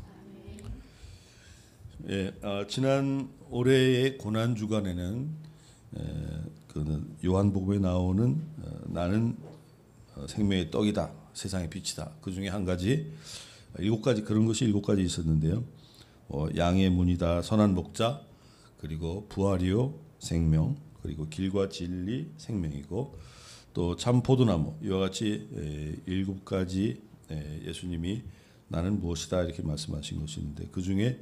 지난 올해의 고난 주간에는 요한복음에 나오는 나는 생명의 떡이다, 세상의 빛이다, 그 중에 한 가지, 7가지, 그런 것이 7가지 있었는데요. 양의 문이다, 선한 목자, 그리고 부활이요 생명, 그리고 길과 진리 생명이고, 또 참 포도나무, 이와 같이 7가지 예수님이 나는 무엇이다 이렇게 말씀하신 것이 있는데, 그 중에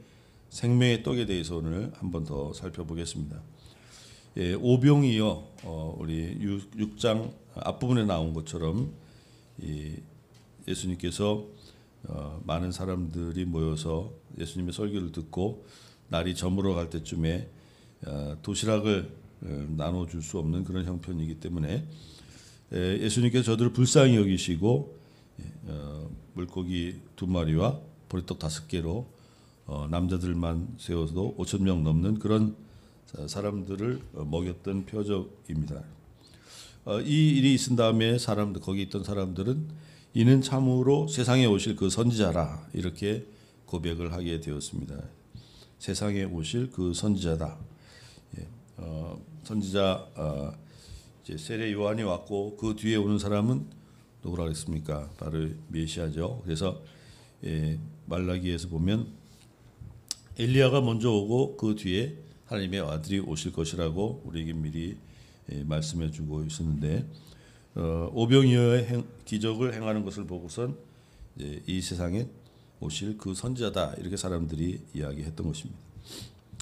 생명의 떡에 대해서 오늘 한 번 더 살펴보겠습니다. 오병이어 우리 6장 앞부분에 나온 것처럼 예수님께서 많은 사람들이 모여서 예수님의 설교를 듣고 날이 저물어 갈 때쯤에 도시락을 나눠줄 수 없는 그런 형편이기 때문에 예수님께서 저들을 불쌍히 여기시고 물고기 2마리와 보리떡 5개로 남자들만 세워도 5,000명 넘는 그런 사람들을 먹였던 표적입니다. 이 일이 있은 다음에 거기 있던 사람들은 이는 참으로 세상에 오실 그 선지자라 이렇게 고백을 하게 되었습니다. 세상에 오실 그 선지자다. 선지자 이제 세례 요한이 왔고 그 뒤에 오는 사람은 누구라 그랬습니까? 바로 메시아죠. 그래서 말라기에서 보면 엘리야가 먼저 오고 그 뒤에 하나님의 아들이 오실 것이라고 우리에게 미리 말씀해주고 있었는데 오병이어의 기적을 행하는 것을 보고선 이 세상에 오실 그 선지자다 이렇게 사람들이 이야기했던 것입니다.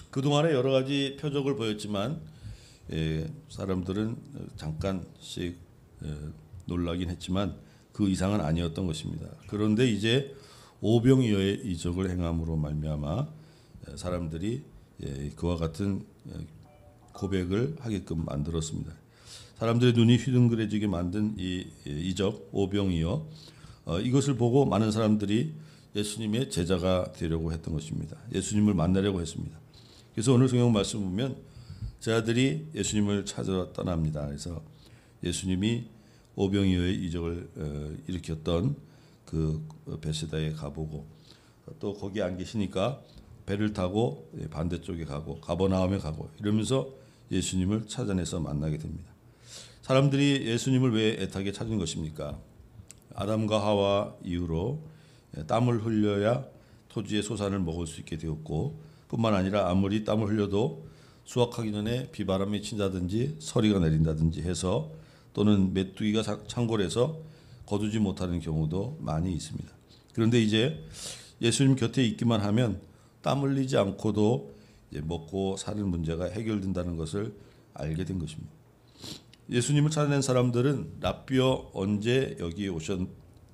그동안에 여러 가지 표적을 보였지만 사람들은 잠깐씩 놀라긴 했지만 그 이상은 아니었던 것입니다. 그런데 이제 오병이어의 이적을 행함으로 말미암아 사람들이 그와 같은 고백을 하게끔 만들었습니다. 사람들의 눈이 휘둥그레지게 만든 이 이적 오병이어 이것을 보고 많은 사람들이 예수님의 제자가 되려고 했던 것입니다. 예수님을 만나려고 했습니다. 그래서 오늘 성경 말씀 보면 제자들이 예수님을 찾으러 떠납니다. 그래서 예수님이 오병이어의 이적을 일으켰던 그 베세다에 가보고 또 거기 안 계시니까 배를 타고 반대쪽에 가고 가버나움에 가고 이러면서 예수님을 찾아내서 만나게 됩니다. 사람들이 예수님을 왜 애타게 찾은 것입니까? 아담과 하와 이후로 땀을 흘려야 토지의 소산을 먹을 수 있게 되었고 뿐만 아니라 아무리 땀을 흘려도 수확하기 전에 비바람이 친다든지 서리가 내린다든지 해서 또는 메뚜기가 창궐해서 거두지 못하는 경우도 많이 있습니다. 그런데 이제 예수님 곁에 있기만 하면 땀 흘리지 않고도 이제 먹고 사는 문제가 해결된다는 것을 알게 된 것입니다. 예수님을 찾아낸 사람들은 랍비여 언제 여기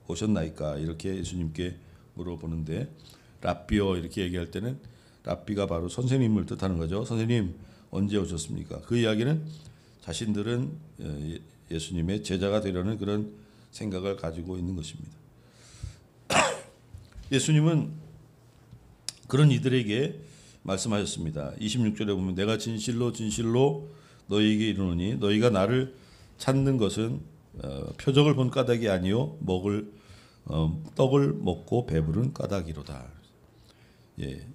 오셨나이까 이렇게 예수님께 물어보는데 랍비여 이렇게 얘기할 때는 랍비가 바로 선생님을 뜻하는 거죠. 선생님 언제 오셨습니까? 그 이야기는 자신들은 예수님의 제자가 되려는 그런 생각을 가지고 있는 것입니다. 예수님은 그런 이들에게 말씀하셨습니다. 26절에 보면 내가 진실로 진실로 너희에게 이르노니 너희가 나를 찾는 것은 표적을 본 까닭이 아니요 떡을 먹고 배부른 까닭이로다.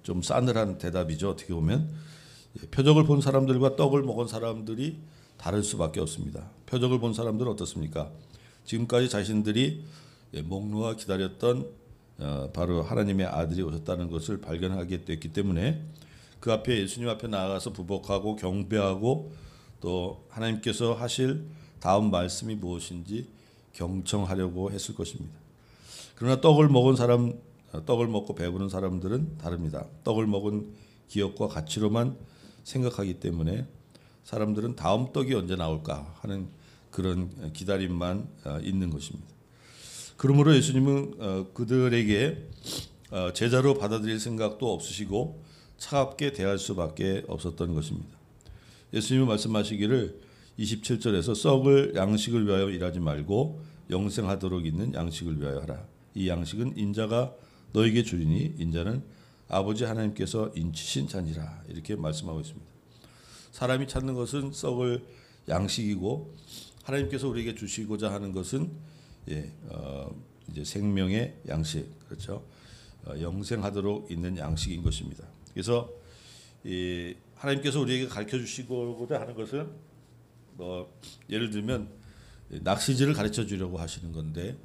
좀 싸늘한 대답이죠. 어떻게 보면 표적을 본 사람들과 떡을 먹은 사람들이 다를 수밖에 없습니다. 표적을 본 사람들은 어떻습니까? 지금까지 자신들이 목놓아 기다렸던 바로 하나님의 아들이 오셨다는 것을 발견하게 됐기 때문에 그 앞에 예수님 앞에 나아가서 부복하고 경배하고 또 하나님께서 하실 다음 말씀이 무엇인지 경청하려고 했을 것입니다. 그러나 떡을 먹고 배부른 사람들은 다릅니다. 떡을 먹은 기억과 가치로만 생각하기 때문에 사람들은 다음 떡이 언제 나올까 하는 그런 기다림만 있는 것입니다. 그러므로 예수님은 그들에게 제자로 받아들일 생각도 없으시고 차갑게 대할 수밖에 없었던 것입니다. 예수님은 말씀하시기를 27절에서 썩을 양식을 위하여 일하지 말고 영생하도록 있는 양식을 위하여 하라. 이 양식은 인자가 너에게 주리니 인자는 아버지 하나님께서 인치신 잔이라 이렇게 말씀하고 있습니다. 사람이 찾는 것은 썩을 양식이고 하나님께서 우리에게 주시고자 하는 것은 이제 생명의 양식, 그렇죠? 영생하도록 있는 양식인 것입니다. 그래서 하나님께서 우리에게 가르쳐 주시고자 하는 것은 예를 들면 낚시질을 가르쳐 주려고 하시는 건데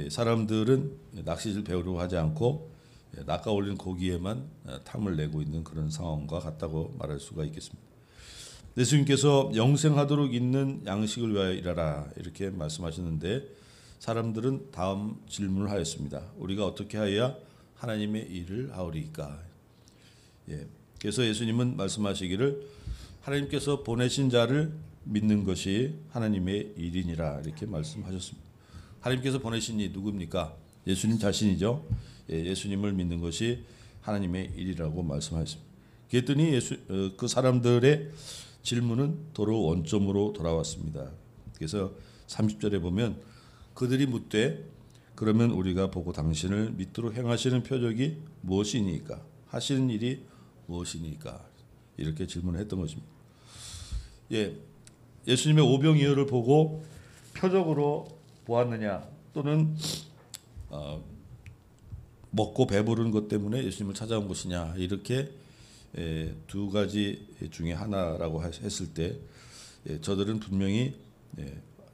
사람들은 낚시질 배우려고 하지 않고 낚아 올린 고기에만 탐을 내고 있는 그런 상황과 같다고 말할 수가 있겠습니다. 예수님께서 영생하도록 있는 양식을 위하여 일하라 이렇게 말씀하셨는데 사람들은 다음 질문을 하였습니다. 우리가 어떻게 하여야 하나님의 일을 하오리까? 그래서 예수님은 말씀하시기를 하나님께서 보내신 자를 믿는 것이 하나님의 일이니라 이렇게 말씀하셨습니다. 하나님께서 보내신 이 누굽니까? 예수님 자신이죠. 예수님을 믿는 것이 하나님의 일이라고 말씀하셨습니다. 그랬더니 그 사람들의 질문은 도로 원점으로 돌아왔습니다. 그래서 30절에 보면 그들이 묻되 그러면 우리가 보고 당신을 믿도록 행하시는 표적이 무엇이니까? 하시는 일이 무엇이니까? 이렇게 질문을 했던 것입니다. 예수님의 오병이어를 보고 표적으로 보았느냐 또는 먹고 배부른 것 때문에 예수님을 찾아온 것이냐 이렇게 두 가지 중에 하나라고 했을 때 저들은 분명히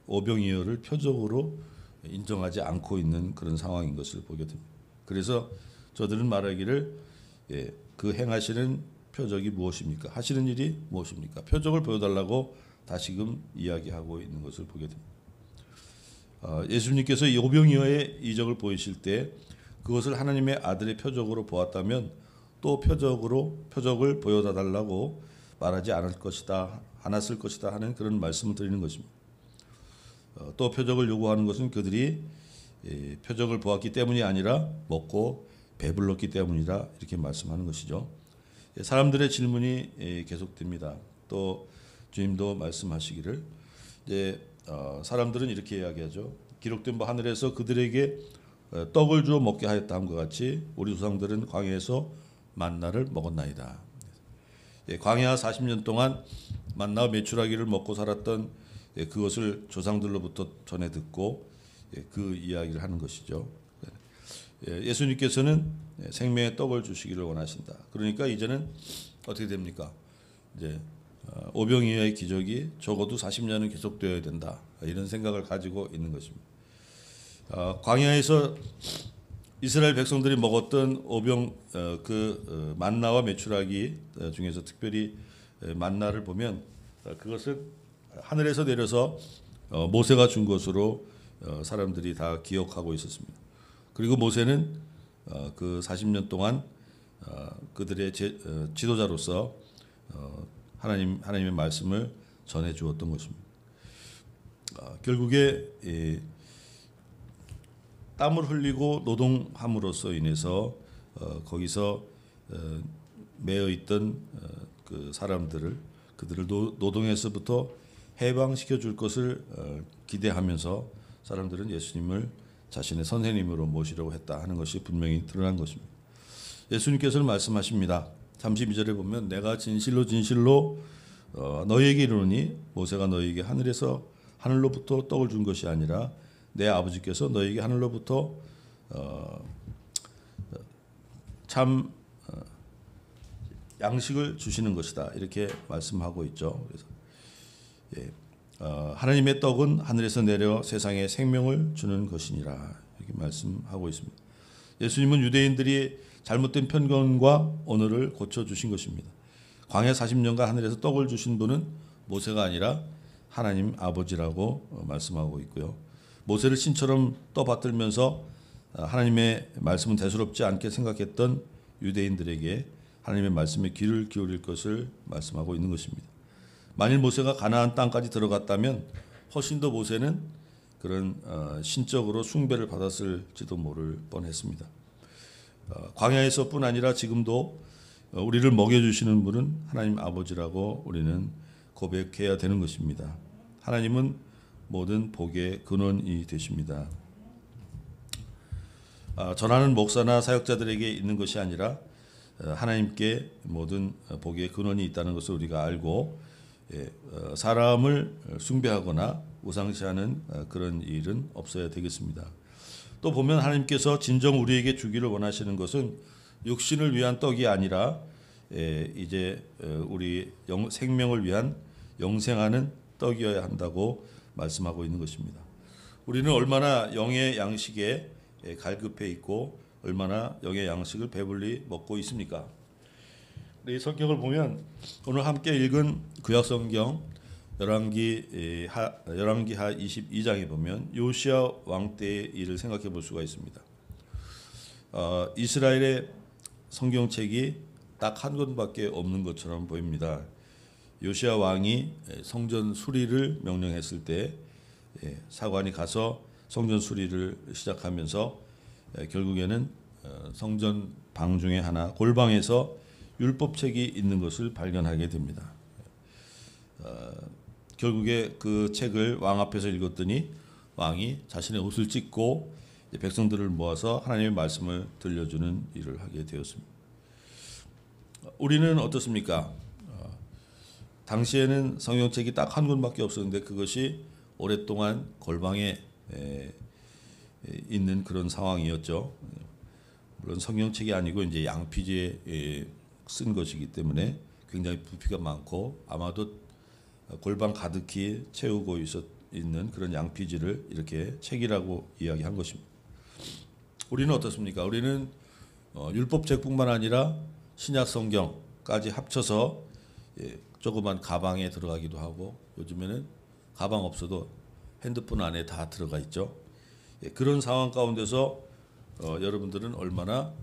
오병이어를 표적으로 인정하지 않고 있는 그런 상황인 것을 보게 됩니다. 그래서 저들은 말하기를 그 행하시는 표적이 무엇입니까? 하시는 일이 무엇입니까? 표적을 보여달라고 다시금 이야기하고 있는 것을 보게 됩니다. 예수님께서 이 오병이어의 이적을 보이실 때 그것을 하나님의 아들의 표적으로 보았다면 또 표적을 보여달라고 말하지 않았을 것이다 하는 그런 말씀을 드리는 것입니다. 또 표적을 요구하는 것은 그들이 표적을 보았기 때문이 아니라 먹고 배불렀기 때문이라 이렇게 말씀하는 것이죠. 사람들의 질문이 계속됩니다. 또 주님도 말씀하시기를 사람들은 이렇게 이야기하죠. 기록된 바 하늘에서 그들에게 떡을 주어 먹게 하였다 함과 같이 우리 조상들은 광야에서 만나를 먹었나이다. 광야 40년 동안 만나와 메추라기를 먹고 살았던 그것을 조상들로부터 전해 듣고 그 이야기를 하는 것이죠. 예수님께서는 생명의 떡을 주시기를 원하신다. 그러니까 이제는 어떻게 됩니까? 이제 오병이어의 기적이 적어도 40년은 계속되어야 된다. 이런 생각을 가지고 있는 것입니다. 광야에서 이스라엘 백성들이 먹었던 만나와 메추라기 중에서 특별히 만나를 보면 그것은 하늘에서 내려서 모세가 준 것으로 사람들이 다 기억하고 있었습니다. 그리고 모세는 그 40년 동안 그들의 지도자로서 하나님의 말씀을 전해 주었던 것입니다. 결국에 땀을 흘리고 노동함으로써 인해서 거기서 매여 있던 그 그들을 노동에서부터 해방시켜 줄 것을 기대하면서 사람들은 예수님을 자신의 선생님으로 모시려고 했다 하는 것이 분명히 드러난 것입니다. 예수님께서는 말씀하십니다. 32절에 보면 내가 진실로 너희에게 이르노니 모세가 너희에게 하늘로부터 떡을 준 것이 아니라 내 아버지께서 너희에게 하늘로부터 참 양식을 주시는 것이다. 이렇게 말씀하고 있죠. 그래서 하나님의 떡은 하늘에서 내려 세상에 생명을 주는 것이니라 이렇게 말씀하고 있습니다. 예수님은 유대인들이 잘못된 편견과 언어를 고쳐주신 것입니다. 광야 40년간 하늘에서 떡을 주신 분은 모세가 아니라 하나님 아버지라고 말씀하고 있고요. 모세를 신처럼 떠받들면서 하나님의 말씀은 대수롭지 않게 생각했던 유대인들에게 하나님의 말씀에 귀를 기울일 것을 말씀하고 있는 것입니다. 만일 모세가 가나안 땅까지 들어갔다면 훨씬 더 모세는 그런 신적으로 숭배를 받았을지도 모를 뻔했습니다. 광야에서뿐 아니라 지금도 우리를 먹여주시는 분은 하나님 아버지라고 우리는 고백해야 되는 것입니다. 하나님은 모든 복의 근원이 되십니다. 전하는 목사나 사역자들에게 있는 것이 아니라 하나님께 모든 복의 근원이 있다는 것을 우리가 알고 사람을 숭배하거나 우상시하는 그런 일은 없어야 되겠습니다. 또 보면 하나님께서 진정 우리에게 주기를 원하시는 것은 육신을 위한 떡이 아니라 이제 우리 생명을 위한 영생하는 떡이어야 한다고 말씀하고 있는 것입니다. 우리는 얼마나 영의 양식에 갈급해 있고 얼마나 영의 양식을 배불리 먹고 있습니까? 이 성경을 보면 오늘 함께 읽은 구약성경 열왕기하 22장에 보면 요시야 왕 때의 일을 생각해 볼 수가 있습니다. 이스라엘의 성경책이 딱 한 권밖에 없는 것처럼 보입니다. 요시야 왕이 성전 수리를 명령했을 때 사관이 가서 성전 수리를 시작하면서 결국에는 성전 방 중에 하나 골방에서 율법책이 있는 것을 발견하게 됩니다. 결국에 그 책을 왕 앞에서 읽었더니 왕이 자신의 옷을 찢고 백성들을 모아서 하나님의 말씀을 들려주는 일을 하게 되었습니다. 우리는 어떻습니까? 당시에는 성경책이 딱 한 권밖에 없었는데 그것이 오랫동안 골방에 있는 그런 상황이었죠. 물론 성경책이 아니고 이제 양피지에 쓴 것이기 때문에 굉장히 부피가 많고 아마도 골방 가득히 채우고 있는 그런 양피지를 이렇게 책이라고 이야기한 것입니다. 우리는 어떻습니까? 우리는 율법책뿐만 아니라 신약 성경까지 합쳐서 조그만 가방에 들어가기도 하고 요즘에는 가방 없어도 핸드폰 안에 다 들어가 있죠. 그런 상황 가운데서 여러분들은 얼마나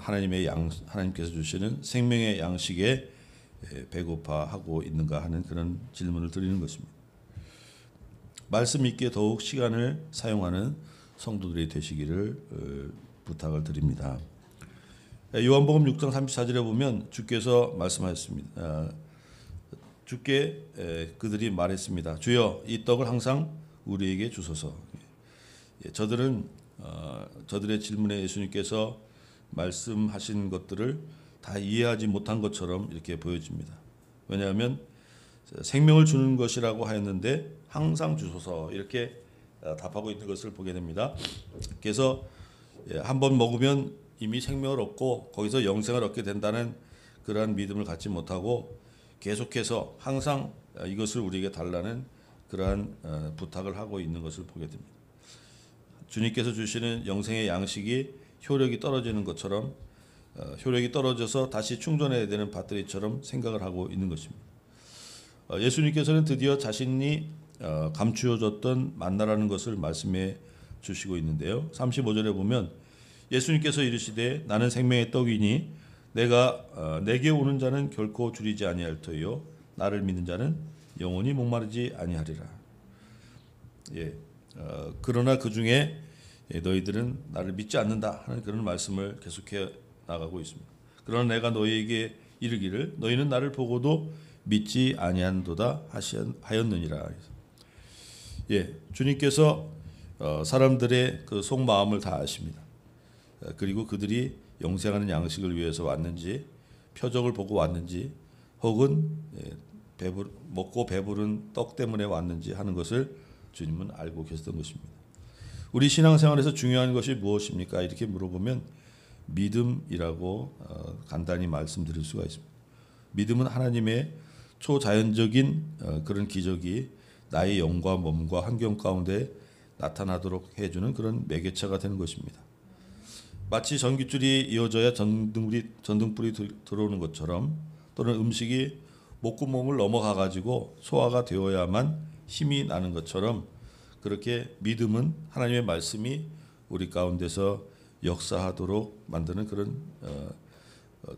하나님께서 주시는 생명의 양식에 배고파하고 있는가 하는 그런 질문을 드리는 것입니다. 말씀 있게 더욱 시간을 사용하는 성도들이 되시기를 부탁을 드립니다. 요한복음 6장 34절에 보면 주께서 말씀하셨습니다. 주께 그들이 말했습니다. 주여 이 떡을 항상 우리에게 주소서. 저들의 질문에 예수님께서 말씀하신 것들을 다 이해하지 못한 것처럼 이렇게 보여집니다. 왜냐하면 생명을 주는 것이라고 하였는데 항상 주소서 이렇게 답하고 있는 것을 보게 됩니다. 그래서 한번 먹으면 이미 생명을 얻고 거기서 영생을 얻게 된다는 그러한 믿음을 갖지 못하고 계속해서 항상 이것을 우리에게 달라는 그러한 부탁을 하고 있는 것을 보게 됩니다. 주님께서 주시는 영생의 양식이 효력이 떨어지는 것처럼 효력이 떨어져서 다시 충전해야 되는 배터리처럼 생각을 하고 있는 것입니다. 예수님께서는 드디어 자신이 감추어졌던 만나라는 것을 말씀해 주시고 있는데요. 35절에 보면 예수님께서 이르시되 나는 생명의 떡이니 내게 오는 자는 결코 줄이지 아니할 터이요 나를 믿는 자는 영원히 목마르지 아니하리라. 그러나 그 중에 너희들은 나를 믿지 않는다 하는 그런 말씀을 계속해 나가고 있습니다. 그러나 내가 너희에게 이르기를 너희는 나를 보고도 믿지 아니한도다 하였느니라. 주님께서 사람들의 그 속마음을 다 아십니다. 그리고 그들이 영생하는 양식을 위해서 왔는지 표적을 보고 왔는지 혹은 먹고 배부른 떡 때문에 왔는지 하는 것을 주님은 알고 계셨던 것입니다. 우리 신앙생활에서 중요한 것이 무엇입니까? 이렇게 물어보면 믿음이라고 간단히 말씀드릴 수가 있습니다. 믿음은 하나님의 초자연적인 그런 기적이 나의 영과 몸과 환경 가운데 나타나도록 해주는 그런 매개체가 되는 것입니다. 마치 전깃줄이 이어져야 전등불이 들어오는 것처럼 또는 음식이 목구멍을 넘어가 가지고 소화가 되어야만 힘이 나는 것처럼 그렇게 믿음은 하나님의 말씀이 우리 가운데서 역사하도록 만드는 그런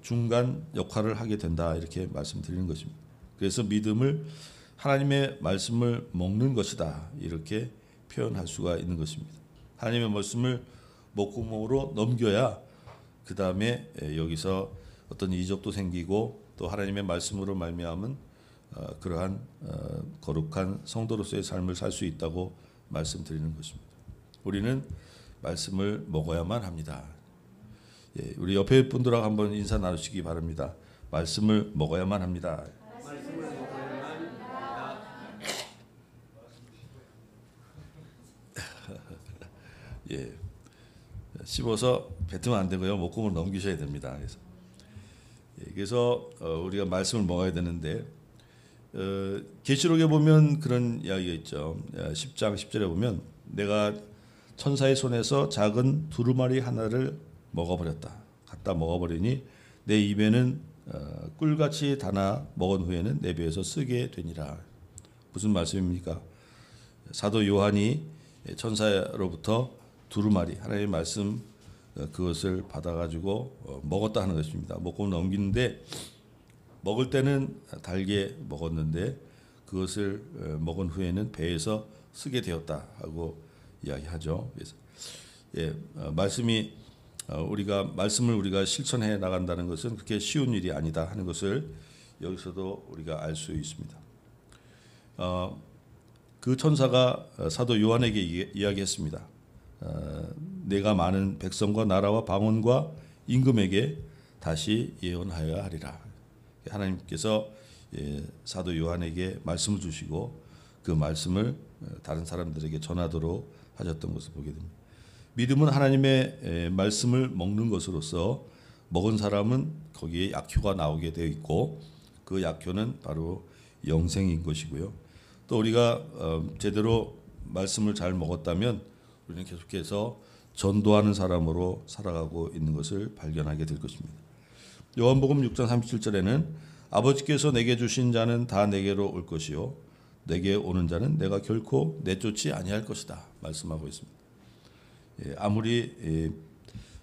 중간 역할을 하게 된다 이렇게 말씀드리는 것입니다. 그래서 믿음을 하나님의 말씀을 먹는 것이다 이렇게 표현할 수가 있는 것입니다. 하나님의 말씀을 목구멍으로 넘겨야 그 다음에 여기서 어떤 이적도 생기고 또 하나님의 말씀으로 말미암은 그러한 거룩한 성도로서의 삶을 살 수 있다고 말씀드리는 것입니다. 우리는 말씀을 먹어야만 합니다. 우리 옆에 분들하고 한번 인사 나누시기 바랍니다. 말씀을 먹어야만 합니다. 씹어서 뱉으면 안 되고요. 목구멍을 넘기셔야 됩니다. 그래서 우리가 말씀을 먹어야 되는데 계시록에 보면 그런 이야기가 있죠. 10장 10절에 보면 내가 천사의 손에서 작은 두루마리 하나를 먹어버렸다. 갖다 먹어버리니 내 입에는 꿀같이 달아 먹은 후에는 내 배에서 쓰게 되니라. 무슨 말씀입니까? 사도 요한이 천사로부터 두루마리 하나님의 말씀 그것을 받아가지고 먹었다 하는 것입니다. 먹고 넘기는데 먹을 때는 달게 먹었는데 그것을 먹은 후에는 배에서 쓰게 되었다 하고 이야기하죠. 그래서 말씀을 우리가 실천해 나간다는 것은 그렇게 쉬운 일이 아니다 하는 것을 여기서도 우리가 알 수 있습니다. 그 천사가 사도 요한에게 이야기했습니다. 내가 많은 백성과 나라와 방언과 임금에게 다시 예언하여야 하리라. 하나님께서 사도 요한에게 말씀을 주시고 그 말씀을 다른 사람들에게 전하도록 하셨던 것을 보게 됩니다. 믿음은 하나님의 말씀을 먹는 것으로서 먹은 사람은 거기에 약효가 나오게 되어 있고 그 약효는 바로 영생인 것이고요. 또 우리가 제대로 말씀을 잘 먹었다면 우리는 계속해서 전도하는 사람으로 살아가고 있는 것을 발견하게 될 것입니다. 요한복음 6장 37절에는 아버지께서 내게 주신 자는 다 내게로 올 것이요 내게 오는 자는 내가 결코 내쫓지 아니할 것이다 말씀하고 있습니다. 아무리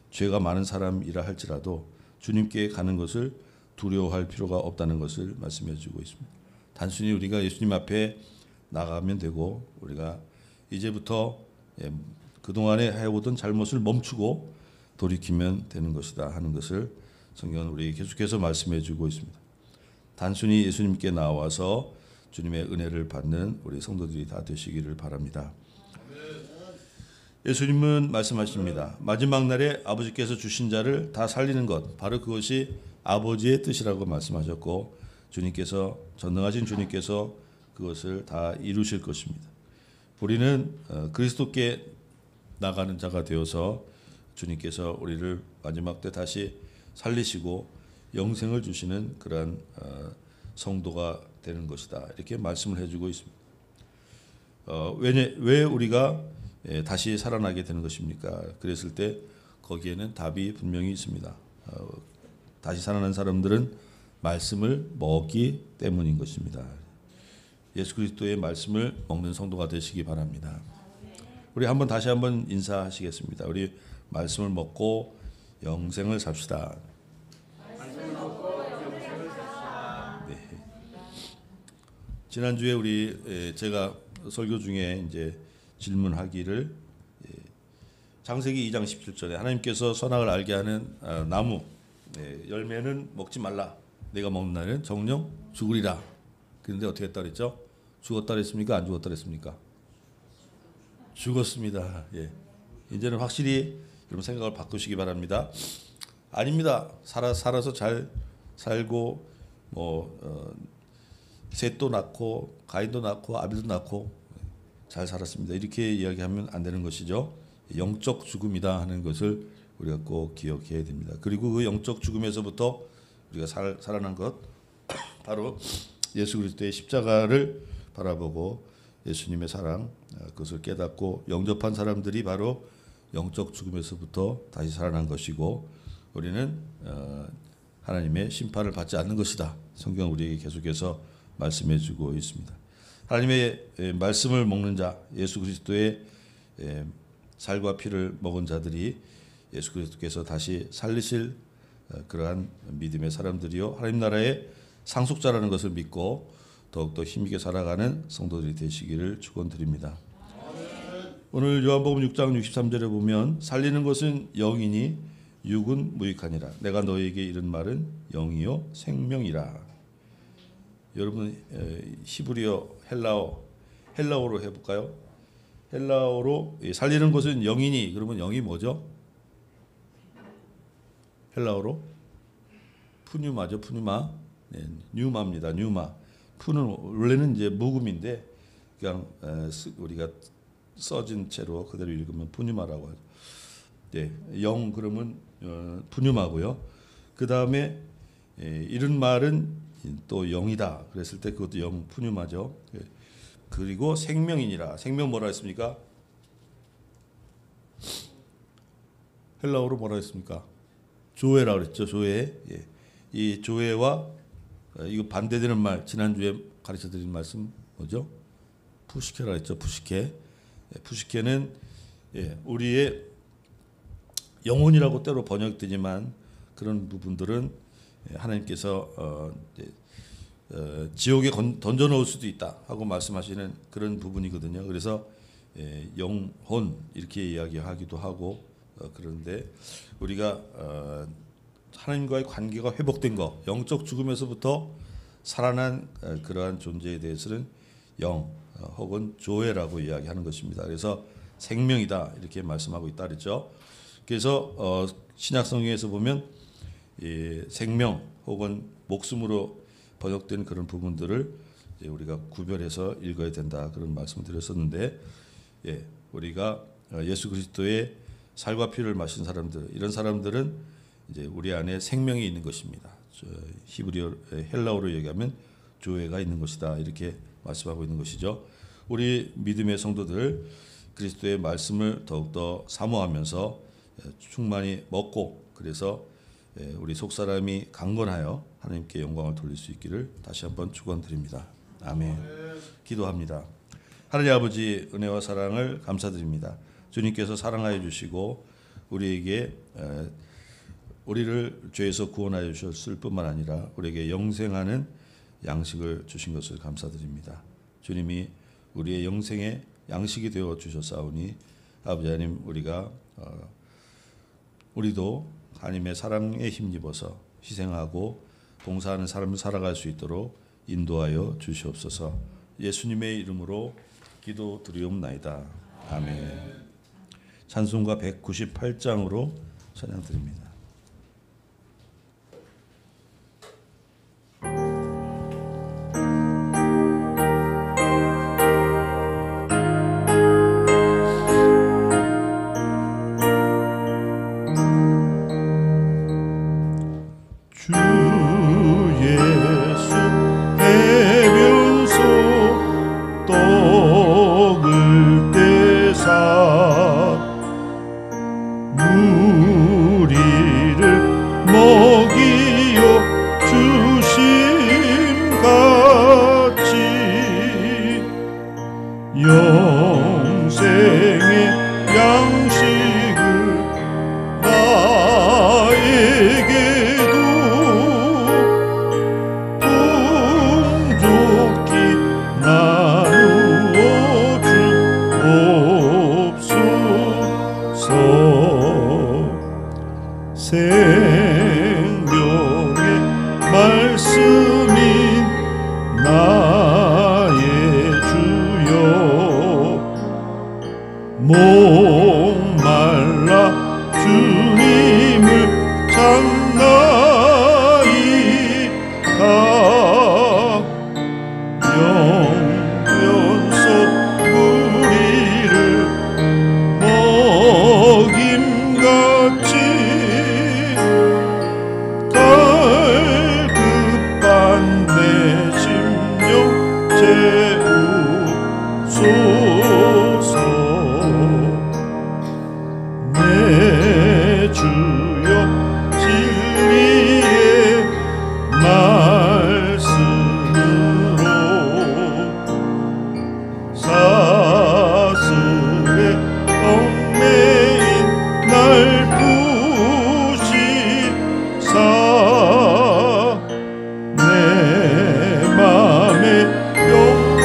죄가 많은 사람이라 할지라도 주님께 가는 것을 두려워할 필요가 없다는 것을 말씀해 주고 있습니다. 단순히 우리가 예수님 앞에 나가면 되고 우리가 이제부터 그동안에 해오던 잘못을 멈추고 돌이키면 되는 것이다 하는 것을 성경은 우리에게 계속해서 말씀해 주고 있습니다. 단순히 예수님께 나와서 주님의 은혜를 받는 우리 성도들이 다 되시기를 바랍니다. 예수님은 말씀하십니다. 마지막 날에 아버지께서 주신 자를 다 살리는 것, 바로 그것이 아버지의 뜻이라고 말씀하셨고 주님께서 전능하신 주님께서 그것을 다 이루실 것입니다. 우리는 그리스도께 나가는 자가 되어서 주님께서 우리를 마지막 때 다시 살리시고 영생을 주시는 그러한 성도가 되는 것이다. 이렇게 말씀을 해주고 있습니다. 왜 우리가 다시 살아나게 되는 것입니까? 그랬을 때 거기에는 답이 분명히 있습니다. 다시 살아난 사람들은 말씀을 먹기 때문인 것입니다. 예수 그리스도의 말씀을 먹는 성도가 되시기 바랍니다. 우리 다시 한번 인사하시겠습니다. 우리 말씀을 먹고 영생을 삽시다. 네. 지난주에 제가 설교 중에 이제 질문하기를 창세기 2장 17절에 하나님께서 선악을 알게 하는 나무 열매는 먹지 말라. 내가 먹는 날에는 정령 죽으리라. 그런데 어떻게 했다 그랬죠? 죽었다 그랬습니까? 안 죽었다 그랬습니까? 죽었습니다. 이제는 확실히 여러분 생각을 바꾸시기 바랍니다. 아닙니다. 살아서 잘 살고 셋도 낳고 가인도 낳고 아벨도 낳고 잘 살았습니다. 이렇게 이야기하면 안 되는 것이죠. 영적 죽음이다 하는 것을 우리가 꼭 기억해야 됩니다. 그리고 그 영적 죽음에서부터 우리가 살아난 것 바로 예수 그리스도의 십자가를 바라보고 예수님의 사랑 그것을 깨닫고 영접한 사람들이 바로 영적 죽음에서부터 다시 살아난 것이고 우리는 하나님의 심판을 받지 않는 것이다. 성경은 우리에게 계속해서 말씀해 주고 있습니다. 하나님의 말씀을 먹는 자, 예수 그리스도의 살과 피를 먹은 자들이 예수 그리스도께서 다시 살리실 그러한 믿음의 사람들이요 하나님 나라의 상속자라는 것을 믿고 더욱더 힘있게 살아가는 성도들이 되시기를 축원드립니다. 오늘 요한복음 6장 63절에 보면 살리는 것은 영이니 육은 무익하니라. 내가 너희에게 이른 말은 영이요 생명이라. 여러분 히브리어 헬라어로 해볼까요? 헬라어로 살리는 것은 영이니 그러면 영이 뭐죠? 헬라어로 푸뉴마죠. 푸뉴마. 뉴마입니다. 뉴마. 푸는 원래는 이제 묵음인데 그냥 우리가 써진 채로 그대로 읽으면 푸뉴마라고 하죠. 영 그러면 푸뉴마고요. 그 다음에 이런 말은 또 영이다. 그랬을 때 그것도 영 푸뉴마죠. 그리고 생명이니라. 생명 뭐라 했습니까? 헬라어로 뭐라 했습니까? 조에라 그랬죠. 조에. 이 조에와 이거 반대되는 말 지난주에 가르쳐드린 말씀 뭐죠? 푸시케라 했죠. 푸시케. 푸시케는 우리의 영혼이라고 때로 번역되지만 그런 부분들은 하나님께서 지옥에 던져 놓을 수도 있다 하고 말씀하시는 그런 부분이거든요. 그래서 영혼 이렇게 이야기하기도 하고 그런데 우리가 하나님과의 관계가 회복된 것, 영적 죽음에서부터 살아난 그러한 존재에 대해서는 영 혹은 조회라고 이야기하는 것입니다. 그래서 생명이다 이렇게 말씀하고 있다 그랬죠. 그래서 신약 성경에서 보면 생명 혹은 목숨으로 번역된 그런 부분들을 우리가 구별해서 읽어야 된다 그런 말씀을 드렸었는데, 우리가 예수 그리스도의 살과 피를 마신 사람들, 이런 사람들은 이제 우리 안에 생명이 있는 것입니다. 히브리어 헬라어로 얘기하면 조회가 있는 것이다 이렇게 말씀하고 있는 것이죠. 우리 믿음의 성도들 그리스도의 말씀을 더욱더 사모하면서 충만히 먹고, 그래서 우리 속사람이 강건하여 하나님께 영광을 돌릴 수 있기를 다시 한번 축원드립니다. 아멘. 기도합니다. 하나님 아버지, 은혜와 사랑을 감사드립니다. 주님께서 사랑하여 주시고 우리에게 우리를 죄에서 구원하여 주셨을 뿐만 아니라 우리에게 영생하는 양식을 주신 것을 감사드립니다. 주님이 우리의 영생의 양식이 되어 주셨사오니 아버지 하나님, 우리도 하나님의 사랑에 힘입어서 희생하고 봉사하는 삶을 살아갈 수 있도록 인도하여 주시옵소서. 예수님의 이름으로 기도드리옵나이다. 아멘. 찬송가 198장으로 찬양드립니다. 주 예수 해변소 떡을 떼사 우리를 먹이어 주심같이 영생의 양식을 나에게도 풍족히 나누어 주옵소서. 생명의 말씀인 나의 주여, 목말라 주님을 찾나이다. 영변속 우리를 먹임같이 갈급한 내 심령 채우소서. 내 주여 진리의 말씀으로 사슬에 얽매인 날 부시사 내 맘에 영광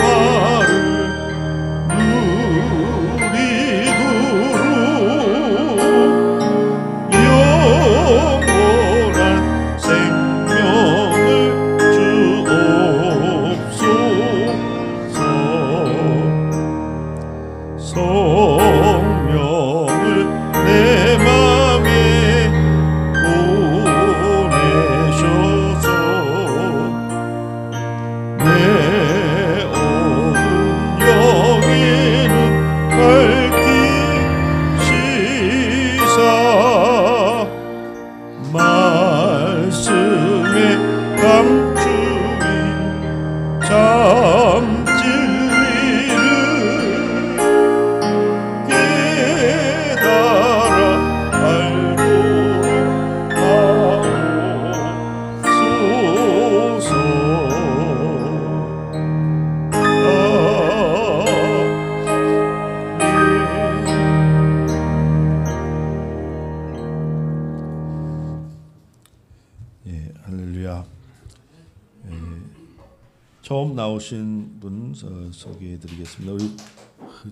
처음 나오신 분 소개해드리겠습니다. 우리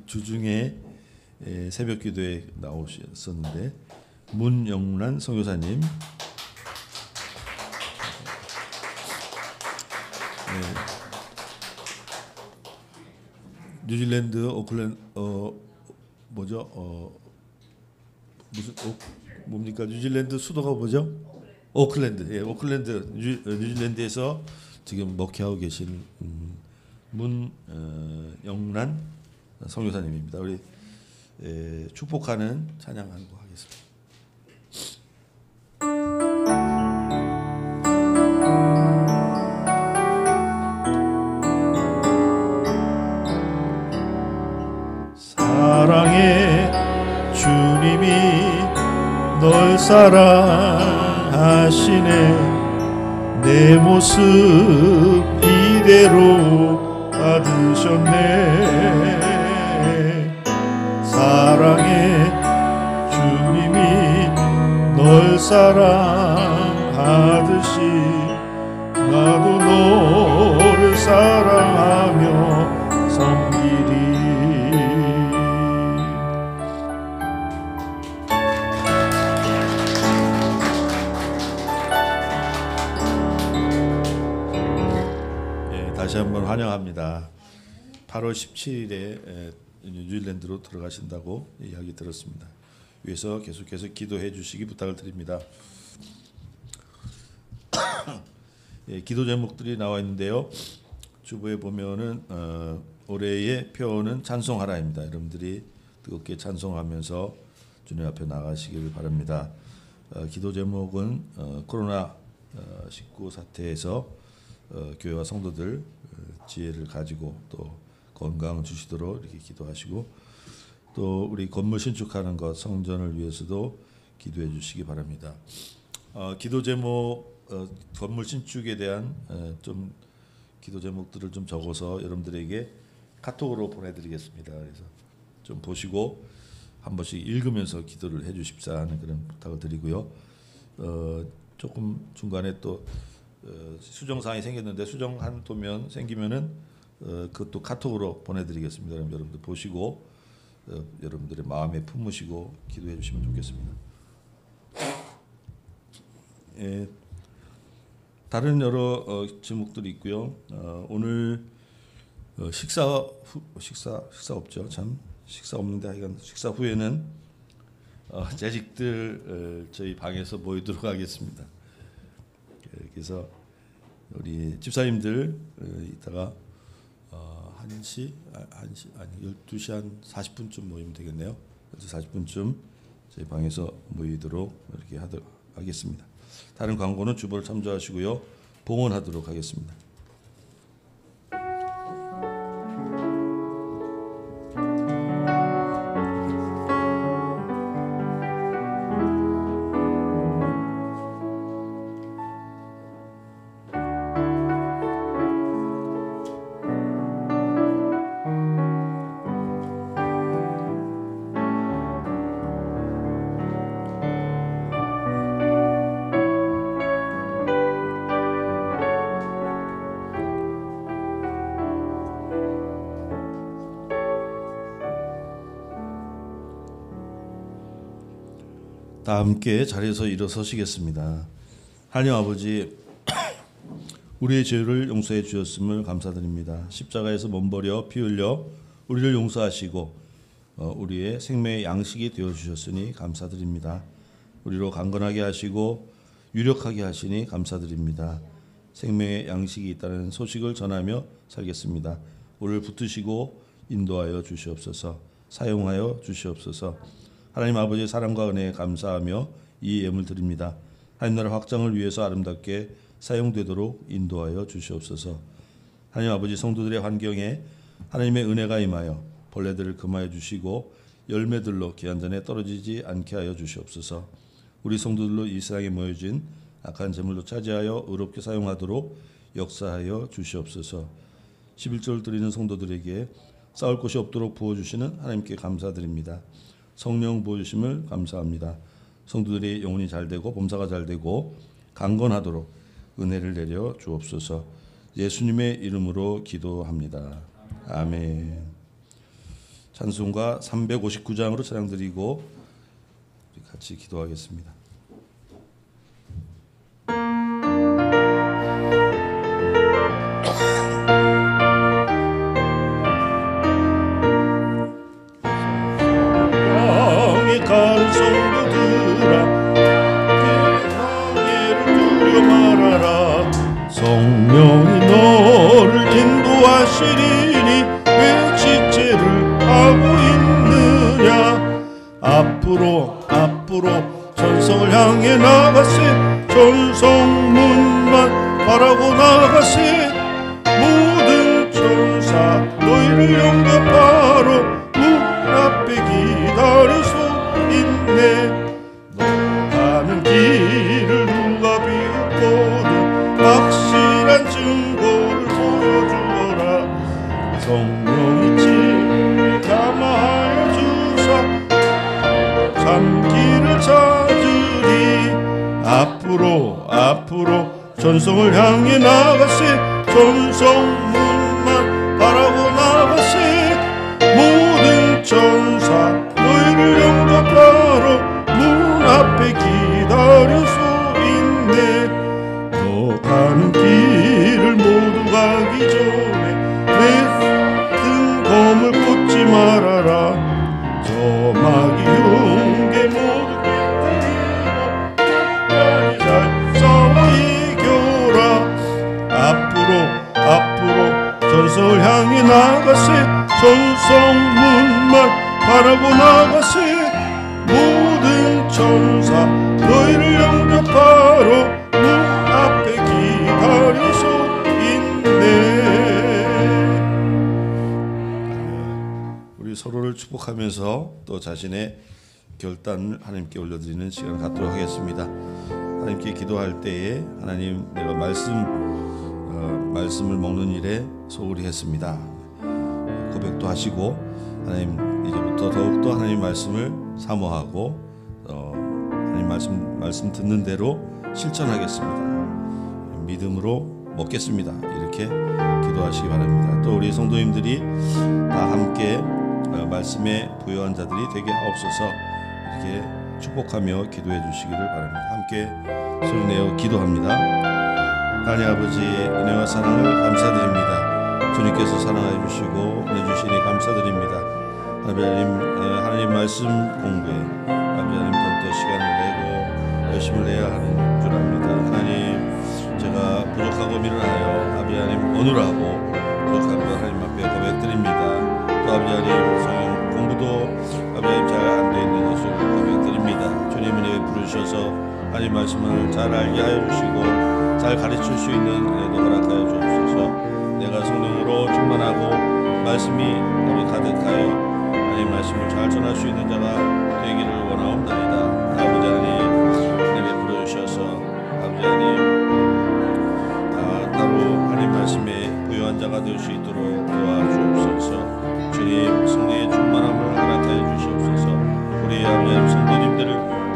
주중에 새벽 기도에 나오셨었는데 문영란 선교사님. 뉴질랜드 오클랜드 뭡니까? 뉴질랜드 수도가 뭐죠? 오클랜드. 예, 오클랜드 뉴질랜드에서 지금 목회하고 계신 문영란 선교사님입니다. 우리 축복하는 찬양하는 거 하겠습니다. 사랑의 주님이 널 사랑하시네. 내 모습 이대로 받으셨네. 사랑의 주님이 널 사랑하듯이 나도 너를 사랑하며 섬기리. 다시 한번 환영합니다. 8월 17일에 뉴질랜드로 들어가신다고 이야기 들었습니다. 위에서 계속해서 기도해 주시기 부탁을 드립니다. 예, 기도 제목들이 나와 있는데요. 주보에 보면은 올해의 표어는 찬송하라입니다. 여러분들이 뜨겁게 찬송하면서 주님 앞에 나가시기를 바랍니다. 기도 제목은 코로나19 사태에서 교회와 성도들 지혜를 가지고 또 건강 주시도록 이렇게 기도하시고, 또 우리 건물 신축하는 것 성전을 위해서도 기도해 주시기 바랍니다. 기도 제목 건물 신축에 대한 좀 기도 제목들을 좀 적어서 여러분들에게 카톡으로 보내드리겠습니다. 그래서 좀 보시고 한 번씩 읽으면서 기도를 해주십사 하는 그런 부탁을 드리고요. 조금 중간에 또 수정 사항이 생겼는데 수정 한 도면 생기면은 그것도 카톡으로 보내드리겠습니다. 그럼 여러분들 보시고 여러분들의 마음에 품으시고 기도해 주시면 좋겠습니다. 예, 다른 여러 제목들이 있고요. 오늘 식사 없죠. 참 식사 없는데 하여간 식사 후에는 재직들 저희 방에서 모이도록 하겠습니다. 그래서 우리 집사님들 이따가 1시 아니 12시 한 40분쯤 모이면 되겠네요. 12시 40분쯤 저희 방에서 모이도록 이렇게 하겠습니다. 다른 광고는 주보를 참조하시고요. 봉헌하도록 하겠습니다. 다 함께 자리에서 일어서시겠습니다. 하나님 아버지, 우리의 죄를 용서해 주셨음을 감사드립니다. 십자가에서 몸버려 피 흘려 우리를 용서하시고 우리의 생명의 양식이 되어주셨으니 감사드립니다. 우리로 강건하게 하시고 유력하게 하시니 감사드립니다. 생명의 양식이 있다는 소식을 전하며 살겠습니다. 우리를 붙드시고 인도하여 주시옵소서. 사용하여 주시옵소서. 하나님 아버지의 사랑과 은혜에 감사하며 이 예물 드립니다. 하나님 나라 확장을 위해서 아름답게 사용되도록 인도하여 주시옵소서. 하나님 아버지, 성도들의 환경에 하나님의 은혜가 임하여 벌레들을 금하여 주시고 열매들로 기한전에 떨어지지 않게 하여 주시옵소서. 우리 성도들로 이 세상에 모여진 악한 재물로 차지하여 의롭게 사용하도록 역사하여 주시옵소서. 11조를 드리는 성도들에게 싸울 곳이 없도록 부어주시는 하나님께 감사드립니다. 성령 부어주심을 감사합니다. 성도들의 영혼이 잘되고 범사가 잘되고 강건하도록 은혜를 내려 주옵소서. 예수님의 이름으로 기도합니다. 아멘. 찬송가 359장으로 찬양드리고 같이 기도하겠습니다. 땅에 간 성도들아 세상에를 두려 말아라. 성령이 너를 인도하시리니 왜 지체를 하고 있느냐. 앞으로 전성을 향해 나가세. 전성문만 바라고 나가세. 모든 천사 너희를 영접하러 문 앞에 기다려서 있네. 너 가는 길을 누가 비웃거든 확실한 증거를 보여주어라. 성령이 진리를 감화하여 주사 참기를 찾으리. 앞으로 전성을 향해 나가세. 전성문만 바라고 나가세. 모든 천사 너희를 영접하러 문 앞에 기다려서 있네. 너 가는 길을 모두 가기 전에 내 든 검을 꽂지 말아라. 저 마귀 흉계 모두 깨뜨리고 끝까지 잘 싸워 이겨라. 앞으로 전성을 향해 나가세. 전성문만 바라고 나가세. 모든 천사 너희를 영접하러 문 앞에 기다려서 있네. 우리 서로를 축복하면서 또 자신의 결단을 하나님께 올려드리는 시간을 갖도록 하겠습니다. 하나님께 기도할 때에 하나님, 내가 말씀을 먹는 일에 소홀히 했습니다. 고백도 하시고 하나님, 이제부터 더욱더 하나님 말씀을 사모하고 하나님 말씀 듣는 대로 실천하겠습니다. 믿음으로 먹겠습니다. 이렇게 기도하시기 바랍니다. 또 우리 성도님들이 다 함께 말씀에 부요한 자들이 되게 하옵소서. 이렇게 축복하며 기도해 주시기를 바랍니다. 함께 소리내어 기도합니다. 하나님 아버지, 은혜와 사랑을 감사드립니다. 주님께서 사랑해 주시고 은혜 주시니 감사드립니다. 하나님 말씀 공부에 하나님 더욱더 시간을 내고 열심을 내야 하는 줄 압니다. 하나님, 제가 부족하고 미련하여 하나님 오늘하고 부족한 것 하나님 앞에 고백드립니다. 또 하나님 성경 공부도 하나님 잘 안 돼 있는 것을 고백드립니다. 주님 은혜 부르셔서 하나님 말씀을 잘 알게 하여 주시고 잘 가르칠 수 있는 은혜도 허락하여 주옵소서. 내가 성령으로 충만하고 말씀이 나를 가득하여 하나님 말씀을 잘 전할 수 있는 자가 되기를 원하옵나이다. 아버지 하나님, 은혜 부르셔서 아버지 하나님 나로 하나님 말씀에 부요한 자가 될 수 있도록 도와주옵소서. 주님 성령의 충만함을 허락하여 주시옵소서. 우리 아버지 성도님들을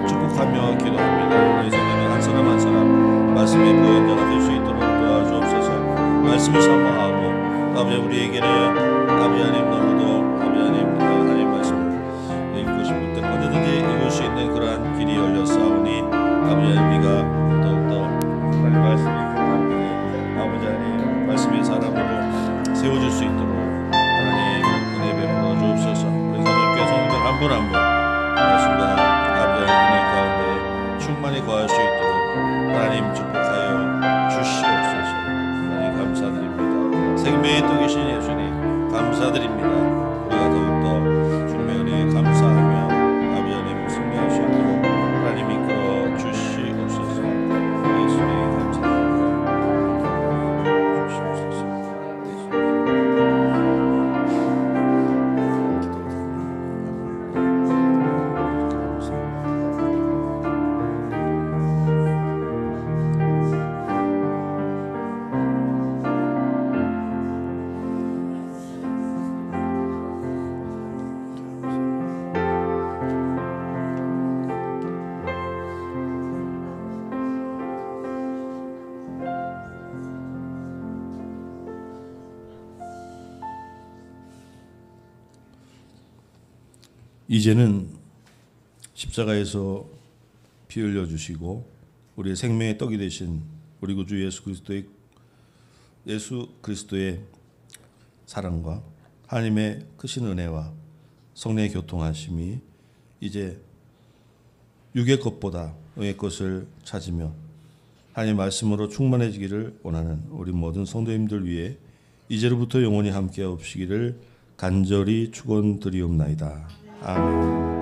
축복하며 기도합니다. 우리 성도님 한 사람 한 사람 말씀의 부요한 자가 될 수 있도록 도와주옵소서. 말씀을 사모하고 아버지 우리에게는 아버지 하나님 너무도 아버지 하나님 말씀을 읽고 싶을 때 언제든지 읽을 수 있는 그러한 길이 열렸사오니 아버지 하나님 우리가 더욱더 하나님 말씀이 아버지 하나님 말씀의 사람으로 세워질 수 있도록 하나님 은혜 베풀어 주옵소서. 우리 성도님께 성도들 한 분 한 분 이 순간 아버지 하나님 은혜 가운데 충만히 거할 수 있도록 하나님 축복하여 주시옵소서. 하나님 감사드립니다. 생명의 또 계신 예수님 감사드립니다. 우리가 더욱더 주님의 은혜에 감사하며 아버지 하나님 승리할 수 있도록 하나님 이끌어 주시옵소서. 예수님 감사드립니다. 주시옵소서. 이제는 십자가에서 피 흘려 주시고 우리의 생명의 떡이 되신 우리 구주 예수 그리스도의 사랑과 하나님의 크신 은혜와 성령의 교통하심이 이제 육의 것보다 영의 것을 찾으며 하나님의 말씀으로 충만해지기를 원하는 우리 모든 성도님들 위해 이제로부터 영원히 함께 없으시기를 간절히 축원드리옵나이다. 아멘.